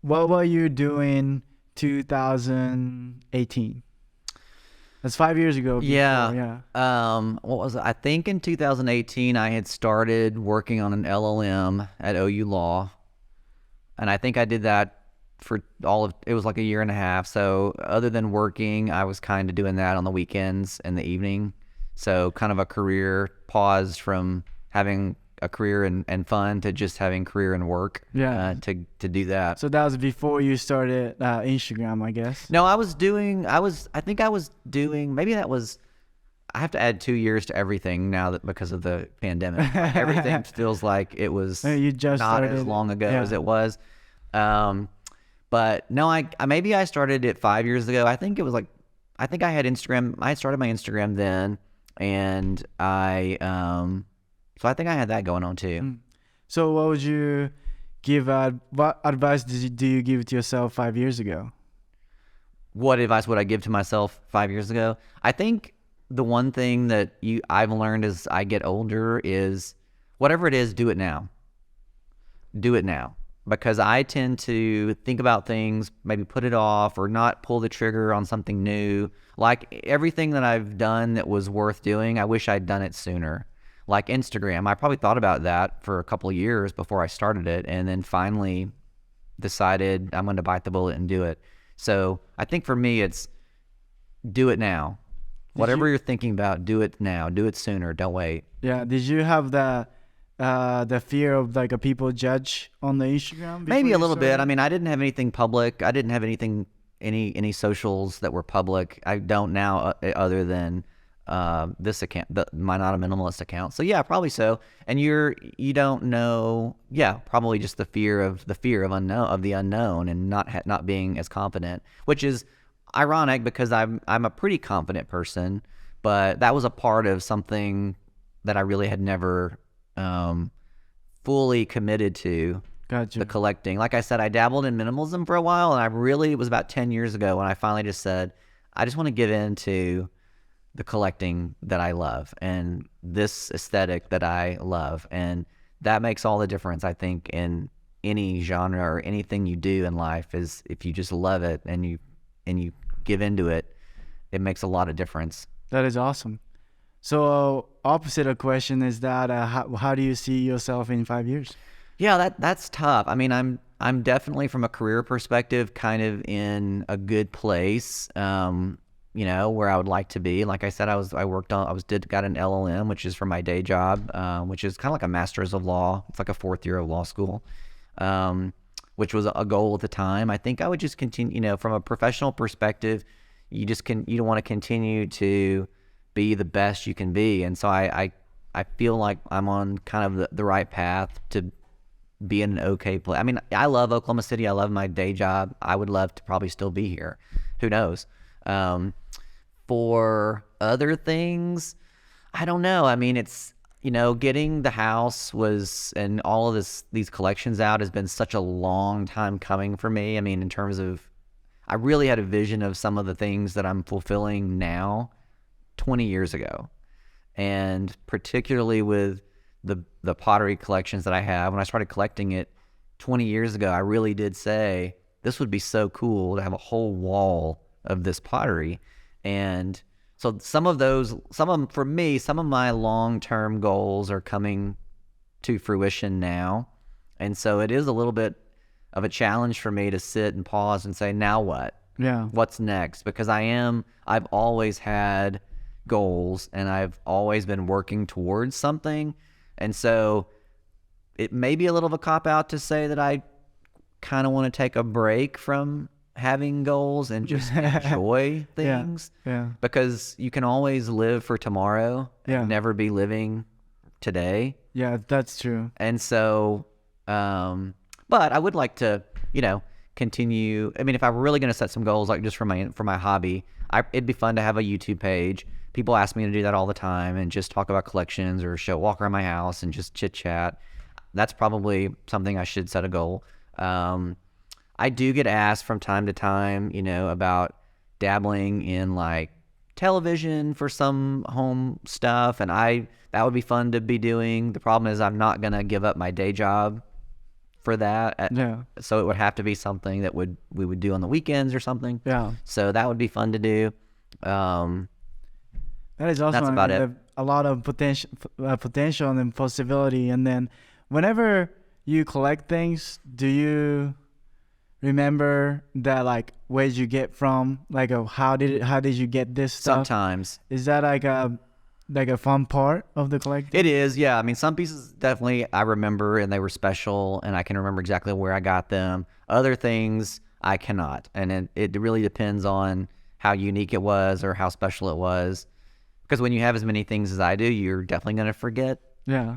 what were you doing 2018? That's 5 years ago. Yeah. What was it? I think in 2018 I had started working on an LLM at OU Law, and I think I did that for it was like a year and a half. So other than working, I was kind of doing that on the weekends and the evening. So kind of a career pause from having a career and fun to just having career and work. Yeah. To do that. So that was before you started Instagram, I guess. No, I think I was doing, maybe that was, I have to add 2 years to everything now that because of the pandemic. Everything feels like it was You just not started as long ago as it was. But no, maybe I started it 5 years ago. I think I had Instagram. I started my Instagram then, and so I think I had that going on too. So what would you give? What advice do you give to yourself 5 years ago? What advice would I give to myself 5 years ago? I think the one thing that I've learned as I get older is whatever it is, do it now. Do it now. Because I tend to think about things, maybe put it off or not pull the trigger on something new. Like everything that I've done that was worth doing, I wish I'd done it sooner. Like Instagram, I probably thought about that for a couple of years before I started it, and then finally decided I'm going to bite the bullet and do it. So I think for me, it's do it now. Whatever you're thinking about, do it now. Do it sooner. Don't wait. Yeah. Did you have the fear of like a people judge on the Instagram? Maybe a little bit. I mean, I didn't have anything public. I didn't have anything, any socials that were public. I don't now, other than this account, my Not a Minimalist account. So yeah, probably so. And you don't know. Yeah, probably just the fear of the unknown and not being as confident, which is ironic because I'm a pretty confident person, but that was a part of something that I really had never fully committed to. Gotcha. The collecting. Like I said, I dabbled in minimalism for a while, and it was about 10 years ago when I finally just said, I just want to get into the collecting that I love and this aesthetic that I love. And that makes all the difference, I think, in any genre or anything you do in life. Is if you just love it and you give into it, it makes a lot of difference. That is awesome. So opposite of question is that how do you see yourself in 5 years? Yeah, that's tough. I mean, I'm definitely from a career perspective kind of in a good place, where I would like to be. Like I said, got an LLM, which is for my day job, which is kind of like a master's of law. It's like a fourth year of law school, which was a goal at the time. I think I would just continue, from a professional perspective, you don't want to continue to be the best you can be. And so I feel like I'm on kind of the right path to be in an okay place. I mean, I love Oklahoma City. I love my day job. I would love to probably still be here. Who knows? For other things, I don't know. I mean, it's, getting the house and all of these collections out has been such a long time coming for me. I mean, in terms of, I really had a vision of some of the things that I'm fulfilling now 20 years ago. And particularly with the pottery collections that I have, when I started collecting it 20 years ago, I really did say, this would be so cool to have a whole wall of this pottery. And so some of my long-term goals are coming to fruition now. And so it is a little bit of a challenge for me to sit and pause and say, now what? Yeah. What's next? Because I've always had goals and I've always been working towards something. And so it may be a little of a cop-out to say that I kind of want to take a break from having goals and just enjoy things. Yeah. Because you can always live for tomorrow and never be living today. Yeah, that's true. And so, but I would like to, continue. I mean, if I were really going to set some goals, like just for my hobby, it'd be fun to have a YouTube page, people ask me to do that all the time and just talk about collections or walk around my house and just chit chat. That's probably something I should set a goal. I do get asked from time to time, about dabbling in like television for some home stuff, and that would be fun to be doing. The problem is I'm not gonna give up my day job for that. So it would have to be something that we would do on the weekends or something. Yeah. So that would be fun to do. That is also that's about it. A lot of potential and possibility. And then whenever you collect things, do you remember that, like, where did you get from? Like, how did you get this stuff? Sometimes. Is that like a fun part of the collecting? It is, yeah. I mean, some pieces definitely I remember and they were special and I can remember exactly where I got them. Other things I cannot. And it really depends on how unique it was or how special it was. Because when you have as many things as I do, you're definitely going to forget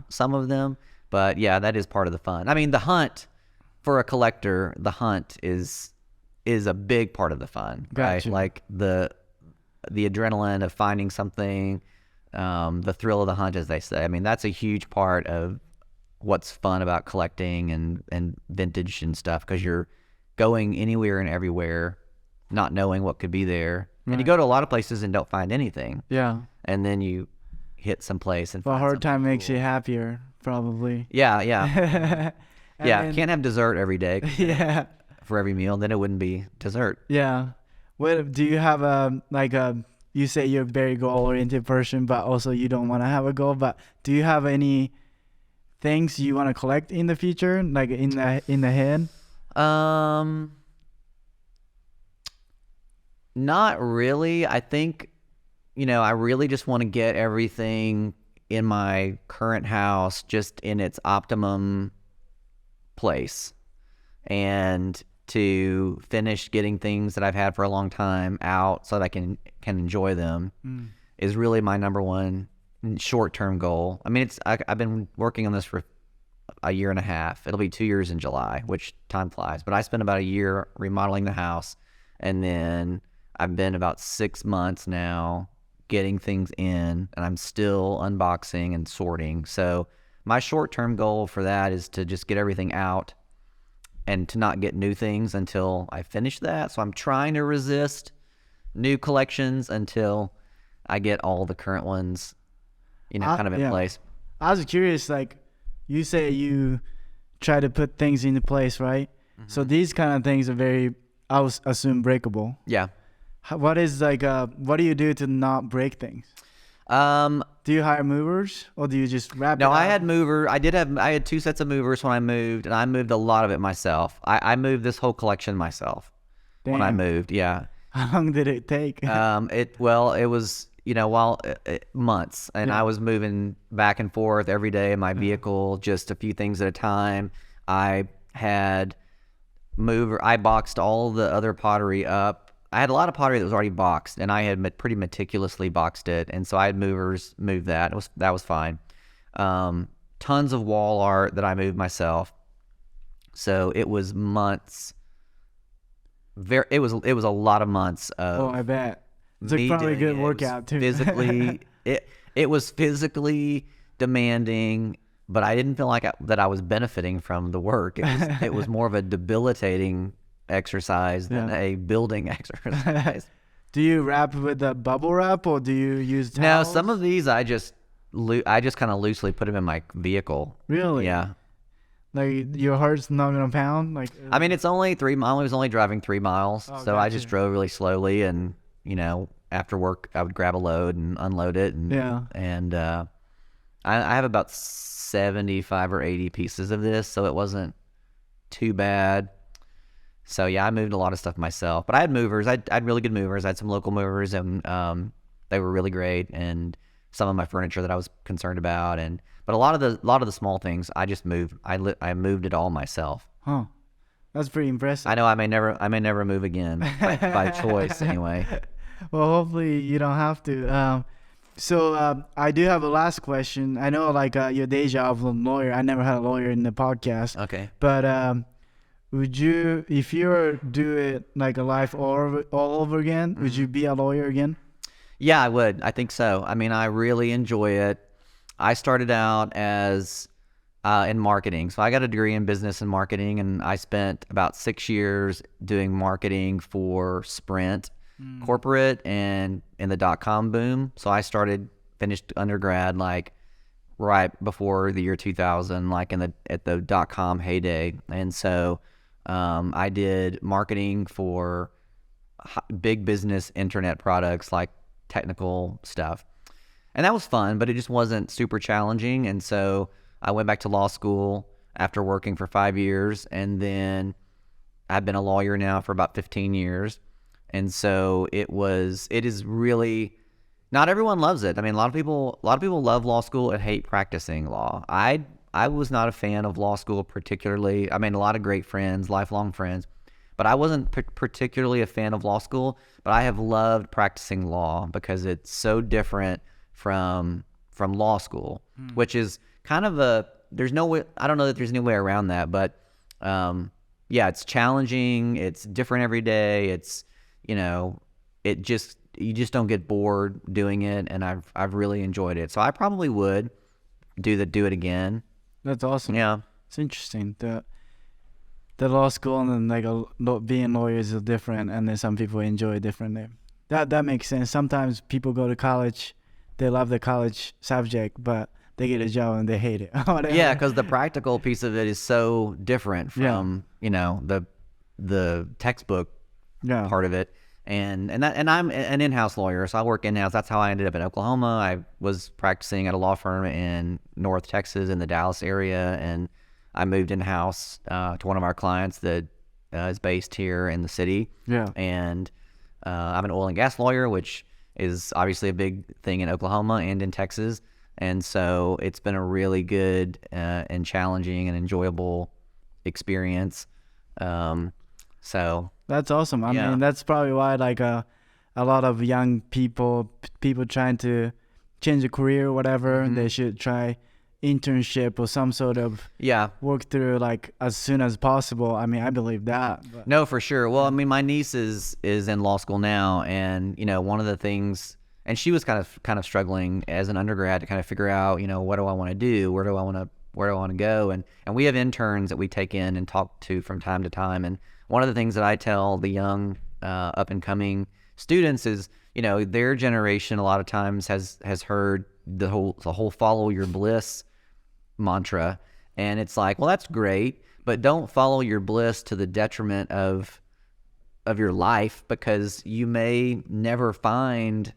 some of them. But yeah, that is part of the fun. I mean, the hunt for a collector, is a big part of the fun, right? Like the adrenaline of finding something, the thrill of the hunt, as they say. I mean, that's a huge part of what's fun about collecting and vintage and stuff, because you're going anywhere and everywhere, not knowing what could be there. Right. And you go to a lot of places and don't find anything. Yeah. And then you hit some place and a hard time makes you happier, probably. Yeah. Yeah, can't have dessert every day. Yeah. For every meal, then it wouldn't be dessert. Yeah. What do you have you say you're a very goal-oriented person, but also you don't want to have a goal, but do you have any things you want to collect in the future, like in the head? Not really. I think, I really just want to get everything in my current house just in its optimum place, and to finish getting things that I've had for a long time out so that I can enjoy them is really my number one short-term goal. I mean, I've been working on this for a year and a half. It'll be 2 years in July, which time flies. But I spent about a year remodeling the house, and then I've been about 6 months now getting things in, and I'm still unboxing and sorting. So my short-term goal for that is to just get everything out and to not get new things until I finish that. So I'm trying to resist new collections until I get all the current ones, kind of in place. I was curious, like you say you try to put things into place, right? Mm-hmm. So these kind of things are very, I would assume, breakable. Yeah. What do you do to not break things? Do you hire movers, or do you just wrap it up? No, I had 2 sets of movers when I moved, and I moved a lot of it myself. I moved this whole collection myself. Damn. When I moved, yeah. How long did it take? It was, months, and I was moving back and forth every day in my vehicle, just a few things at a time. I boxed all the other pottery up. I had a lot of pottery that was already boxed, and I had pretty meticulously boxed it, and so I had movers move that. That was fine. Tons of wall art that I moved myself. So it was months. It was a lot of months of. Oh, I bet. It's probably a good workout too. Physically, it was physically demanding, but I didn't feel like that I was benefiting from the work. It was more of a debilitating exercise than a building exercise. Do you wrap with a bubble wrap, or do you use towels? No, some of these I just kind of loosely put them in my vehicle. Really? Yeah. Like your heart's not gonna pound? Like, I mean, it's only 3 miles. I was only driving 3 miles, so gotcha. I just drove really slowly, and after work I would grab a load and unload it, and I have about 75 or 80 pieces of this, so it wasn't too bad. So yeah, I moved a lot of stuff myself, but I had movers. I had really good movers. I had some local movers, and they were really great. And some of my furniture that I was concerned about, but a lot of the small things I just moved. I moved it all myself. Huh, that's pretty impressive. I know. I may never move again by choice anyway. Well, hopefully you don't have to. So I do have a last question. I know, your day job of a lawyer. I never had a lawyer in the podcast. Okay, but would you, if you were do it like a life all over again, would you be a lawyer again? Yeah, I would. I think so. I mean, I really enjoy it. I started out as in marketing. So I got a degree in business and marketing, and I spent about 6 years doing marketing for Sprint corporate and in the .com boom. So I finished undergrad like right before the year 2000, like at the .com heyday. And so I did marketing for big business internet products, like technical stuff. And that was fun, but it just wasn't super challenging. And so I went back to law school after working for 5 years, and then I've been a lawyer now for about 15 years. And so it is really, not everyone loves it. I mean, a lot of people love law school and hate practicing law. I was not a fan of law school particularly. I mean, a lot of great friends, lifelong friends, but I wasn't particularly a fan of law school. But I have loved practicing law because it's so different from law school, which is kind of there's no way, I don't know that there's any way around that, but yeah, it's challenging. It's different every day. It's, you just don't get bored doing it. And I've really enjoyed it. So I probably would do it again. That's awesome. Yeah. It's interesting. The law school and then being lawyers is different, and then some people enjoy it differently. That makes sense. Sometimes people go to college, they love the college subject, but they get a job and they hate it. Yeah, because the practical piece of it is so different from the textbook part of it. And I'm an in-house lawyer, so I work in-house. That's how I ended up in Oklahoma. I was practicing at a law firm in North Texas in the Dallas area, and I moved in-house to one of our clients that is based here in the city. Yeah. And I'm an oil and gas lawyer, which is obviously a big thing in Oklahoma and in Texas. And so it's been a really good and challenging and enjoyable experience. So that's awesome. I mean, that's probably why a lot of young people trying to change a career or whatever, they should try internship or some sort of work through as soon as possible. I mean, I believe that. But. No, for sure. Well, I mean, my niece is in law school now, and one of the things, and she was kind of struggling as an undergrad to kind of figure out, what do I want to do? Where do I want to go? And we have interns that we take in and talk to from time to time. And one of the things that I tell the young up and coming students is, their generation a lot of times has heard the whole follow your bliss mantra, and it's like, well, that's great, but don't follow your bliss to the detriment of your life, because you may never find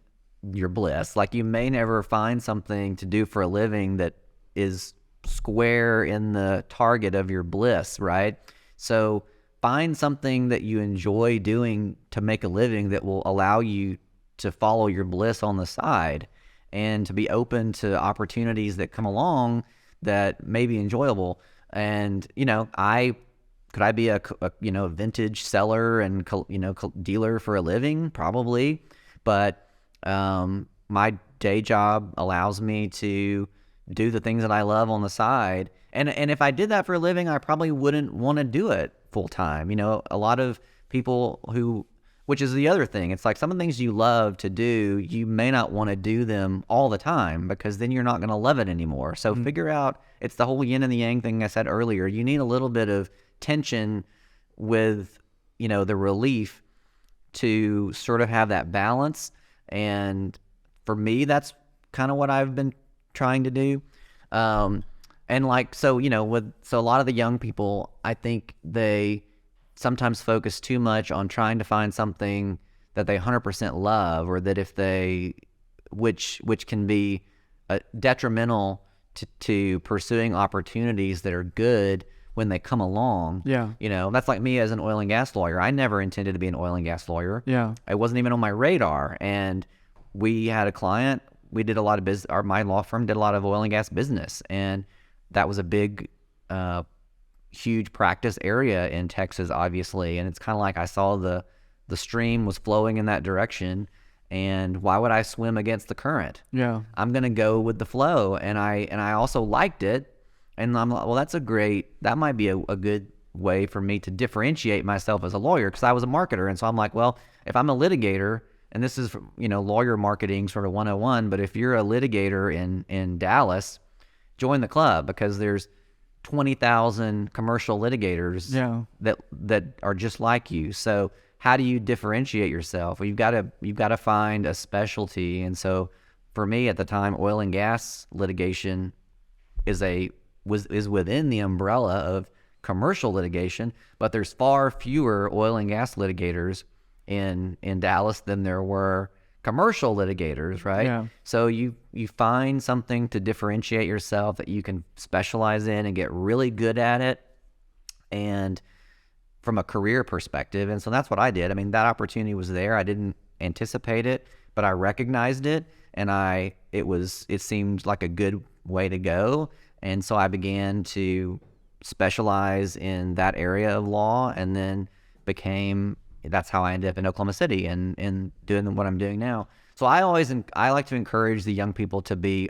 your bliss. Like, you may never find something to do for a living that is square in the target of your bliss, right? So find something that you enjoy doing to make a living that will allow you to follow your bliss on the side, and to be open to opportunities that come along that may be enjoyable. And, could I be a vintage seller and, dealer for a living? Probably. But my day job allows me to do the things that I love on the side. And if I did that for a living, I probably wouldn't want to do it full time. A lot of people which is the other thing. It's like some of the things you love to do, you may not want to do them all the time, because then you're not going to love it anymore. So figure out, it's the whole yin and the yang thing I said earlier. You need a little bit of tension with, the relief to sort of have that balance. And for me, that's kind of what I've been trying to do. So a lot of the young people, I think they sometimes focus too much on trying to find something that they 100% love, or that which can be detrimental to pursuing opportunities that are good when they come along. Yeah. That's like me as an oil and gas lawyer. I never intended to be an oil and gas lawyer. Yeah. It wasn't even on my radar. And we had a client, we did a lot of business, my law firm did a lot of oil and gas business. And that was a big, huge practice area in Texas, obviously. And it's kind of like I saw the stream was flowing in that direction, and why would I swim against the current? Yeah. I'm going to go with the flow. And I also liked it. And I'm like, well, that might be a good way for me to differentiate myself as a lawyer, because I was a marketer. And so I'm like, well, if I'm a litigator, and this is, lawyer marketing sort of 101, but if you're a litigator in Dallas, join the club, because there's 20,000 commercial litigators that are just like you. So how do you differentiate yourself? Well, you've got to find a specialty. And so for me at the time, oil and gas litigation is within the umbrella of commercial litigation, but there's far fewer oil and gas litigators in Dallas than there were commercial litigators, right? Yeah. So you find something to differentiate yourself that you can specialize in and get really good at it, and from a career perspective. And so that's what I did. I mean, that opportunity was there. I didn't anticipate it, but I recognized it, and it seemed like a good way to go. And so I began to specialize in that area of law, and then that's how I ended up in Oklahoma City and doing what I'm doing now. So I like to encourage the young people to be,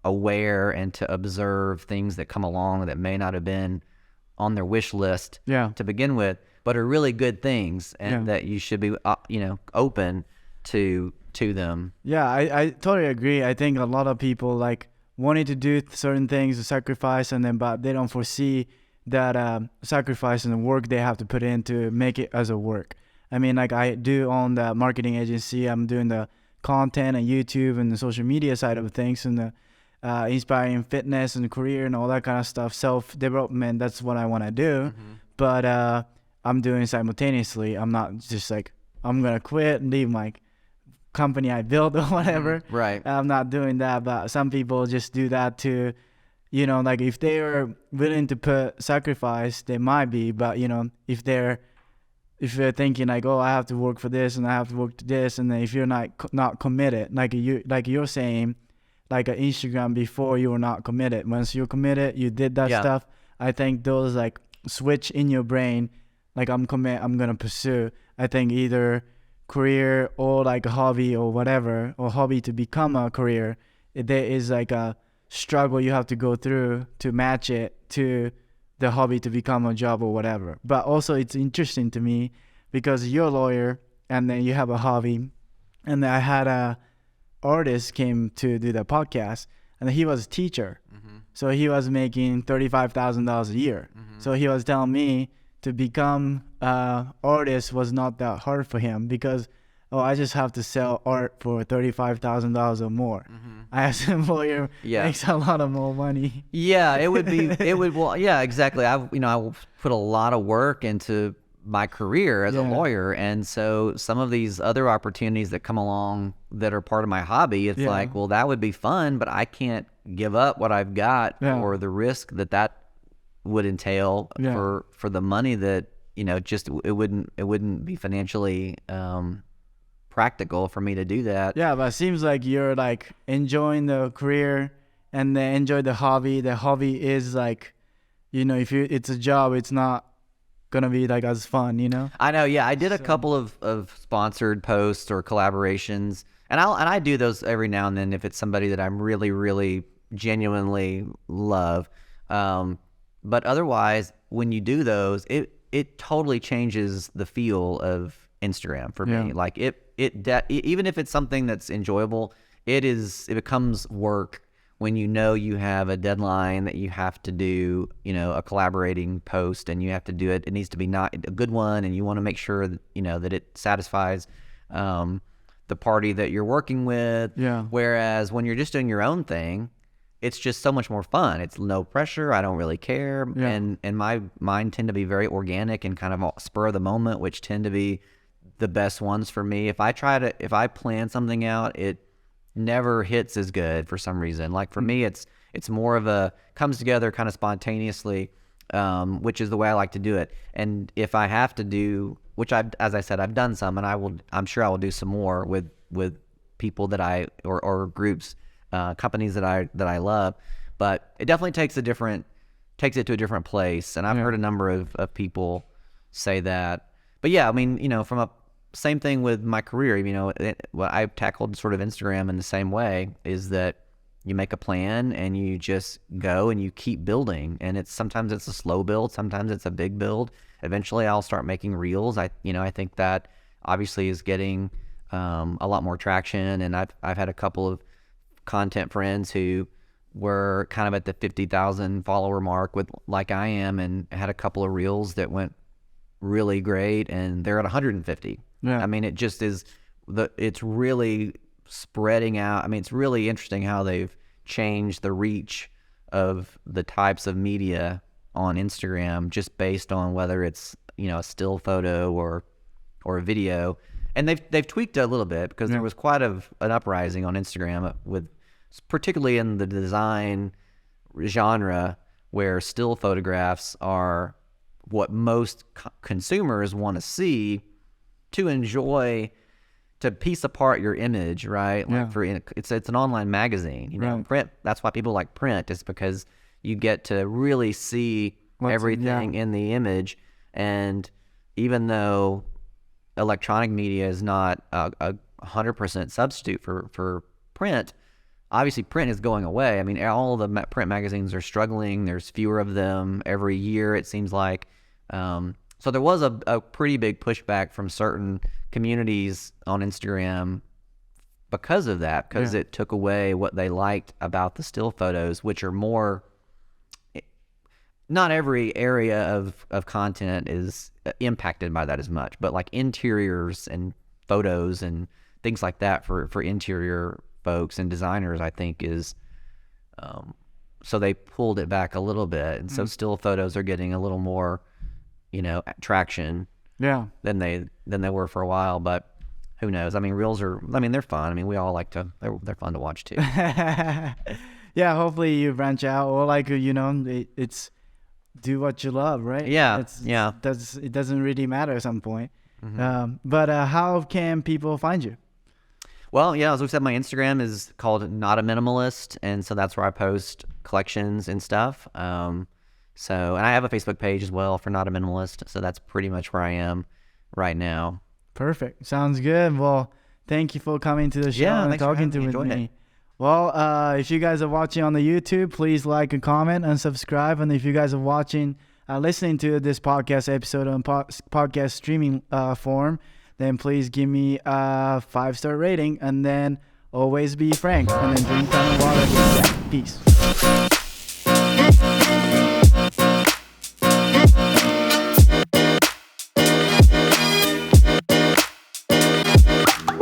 aware and to observe things that come along that may not have been on their wish list to begin with, but are really good things, and that you should be, open to them. Yeah, I totally agree. I think a lot of people like wanting to do certain things, to sacrifice, but they don't foresee that sacrifice and the work they have to put in to make it as a work. I mean, like I do own the marketing agency. I'm doing the content and YouTube and the social media side of things, and the inspiring fitness and career and all that kind of stuff, self-development. That's what I want to do. But I'm doing simultaneously. I'm not just like, I'm going to quit and leave my company I built or whatever. Right. I'm not doing that, but some people just do that to, like if they are willing to put sacrifice, they might be, but if they're thinking like, oh, I have to work for this and I have to work to this, and then if you're not committed, like you're saying, like an Instagram before, you were not committed. Once you're committed, you did that stuff. I think those like switch in your brain, like I'm gonna pursue. I think either career or like a hobby or whatever, or hobby to become a career. There is like a struggle you have to go through to match it to the hobby to become a job or whatever. But also it's interesting to me because you're a lawyer and then you have a hobby, and then I had a artist came to do the podcast, and he was a teacher. So he was making $35,000 a year. So he was telling me to become artist was not that hard for him, because I just have to sell art for $35,000 or more. I as a lawyer makes a lot of more money. Yeah, well, yeah, exactly. I put a lot of work into my career as a lawyer, and so some of these other opportunities that come along that are part of my hobby, it's like, well, that would be fun, but I can't give up what I've got or the risk that would entail for the money that just it wouldn't be financially practical for me to do that. Yeah, but it seems like you're like enjoying the career and then enjoy the hobby. The hobby is like, if it's a job, it's not gonna be like as fun, I know. Yeah, I did a couple of sponsored posts or collaborations, and I do those every now and then if it's somebody that I'm really, really genuinely love. But otherwise, when you do those, it totally changes the feel of Instagram for me. Like even if it's something that's enjoyable, it becomes work when you have a deadline that you have to do, a collaborating post, and you have to do it. It needs to be not a good one, and you want to make sure that, that it satisfies the party that you're working with. Yeah. Whereas when you're just doing your own thing, it's just so much more fun. It's no pressure. I don't really care. And mine tend to be very organic and kind of spur of the moment, which tend to be the best ones for me. If I plan something out, it never hits as good for some reason. Like for me, it's more of a comes together kind of spontaneously, which is the way I like to do it. And if I have to do, which as I said, I've done some, and I'm sure I will do some more with people that or groups, companies that I love, but it definitely takes it to a different place. And I've heard a number of people say that. But yeah, I mean, from a same thing with my career, what I've tackled sort of Instagram in the same way is that you make a plan and you just go and you keep building. And sometimes it's a slow build, sometimes it's a big build. Eventually I'll start making reels. I think that obviously is getting a lot more traction, and I've had a couple of content friends who were kind of at the 50,000 follower mark with like I am, and had a couple of reels that went really great, and they're at 150. Yeah. I mean, it just is it's really spreading out. I mean, it's really interesting how they've changed the reach of the types of media on Instagram just based on whether it's, a still photo or a video. And they've tweaked it a little bit, because there was quite an uprising on Instagram with, particularly in the design genre, where still photographs are what most consumers want to see to enjoy, to piece apart your image, right? Like it's an online magazine, print. That's why people like print, is because you get to really see everything in the image. And even though electronic media is not a 100% substitute for print, obviously print is going away. I mean, all the print magazines are struggling. There's fewer of them every year, it seems like. So there was a pretty big pushback from certain communities on Instagram because of that, because it took away what they liked about the still photos, which are more, not every area of content is impacted by that as much, but like interiors and photos and things like that for interior folks and designers, I think is, so they pulled it back a little bit. And so still photos are getting a little more, traction than they were for a while. But who knows? I mean, reels they're fun. I mean, we all like they're fun to watch too. Yeah, hopefully you branch out, or like, it's do what you love, right? Yeah. It doesn't really matter at some point. But how can people find you? Well, as we said, my Instagram is called Not a Minimalist, and so that's where I post collections and stuff. And I have a Facebook page as well for Not a Minimalist, so that's pretty much where I am right now. Perfect. Sounds good. Well, thank you for coming to the show and talking with me. Well, if you guys are watching on the YouTube, please like and comment and subscribe. And if you guys are listening to this podcast episode on podcast streaming form, then please give me a 5-star rating, and then always be frank, and then drink ton of water. Peace.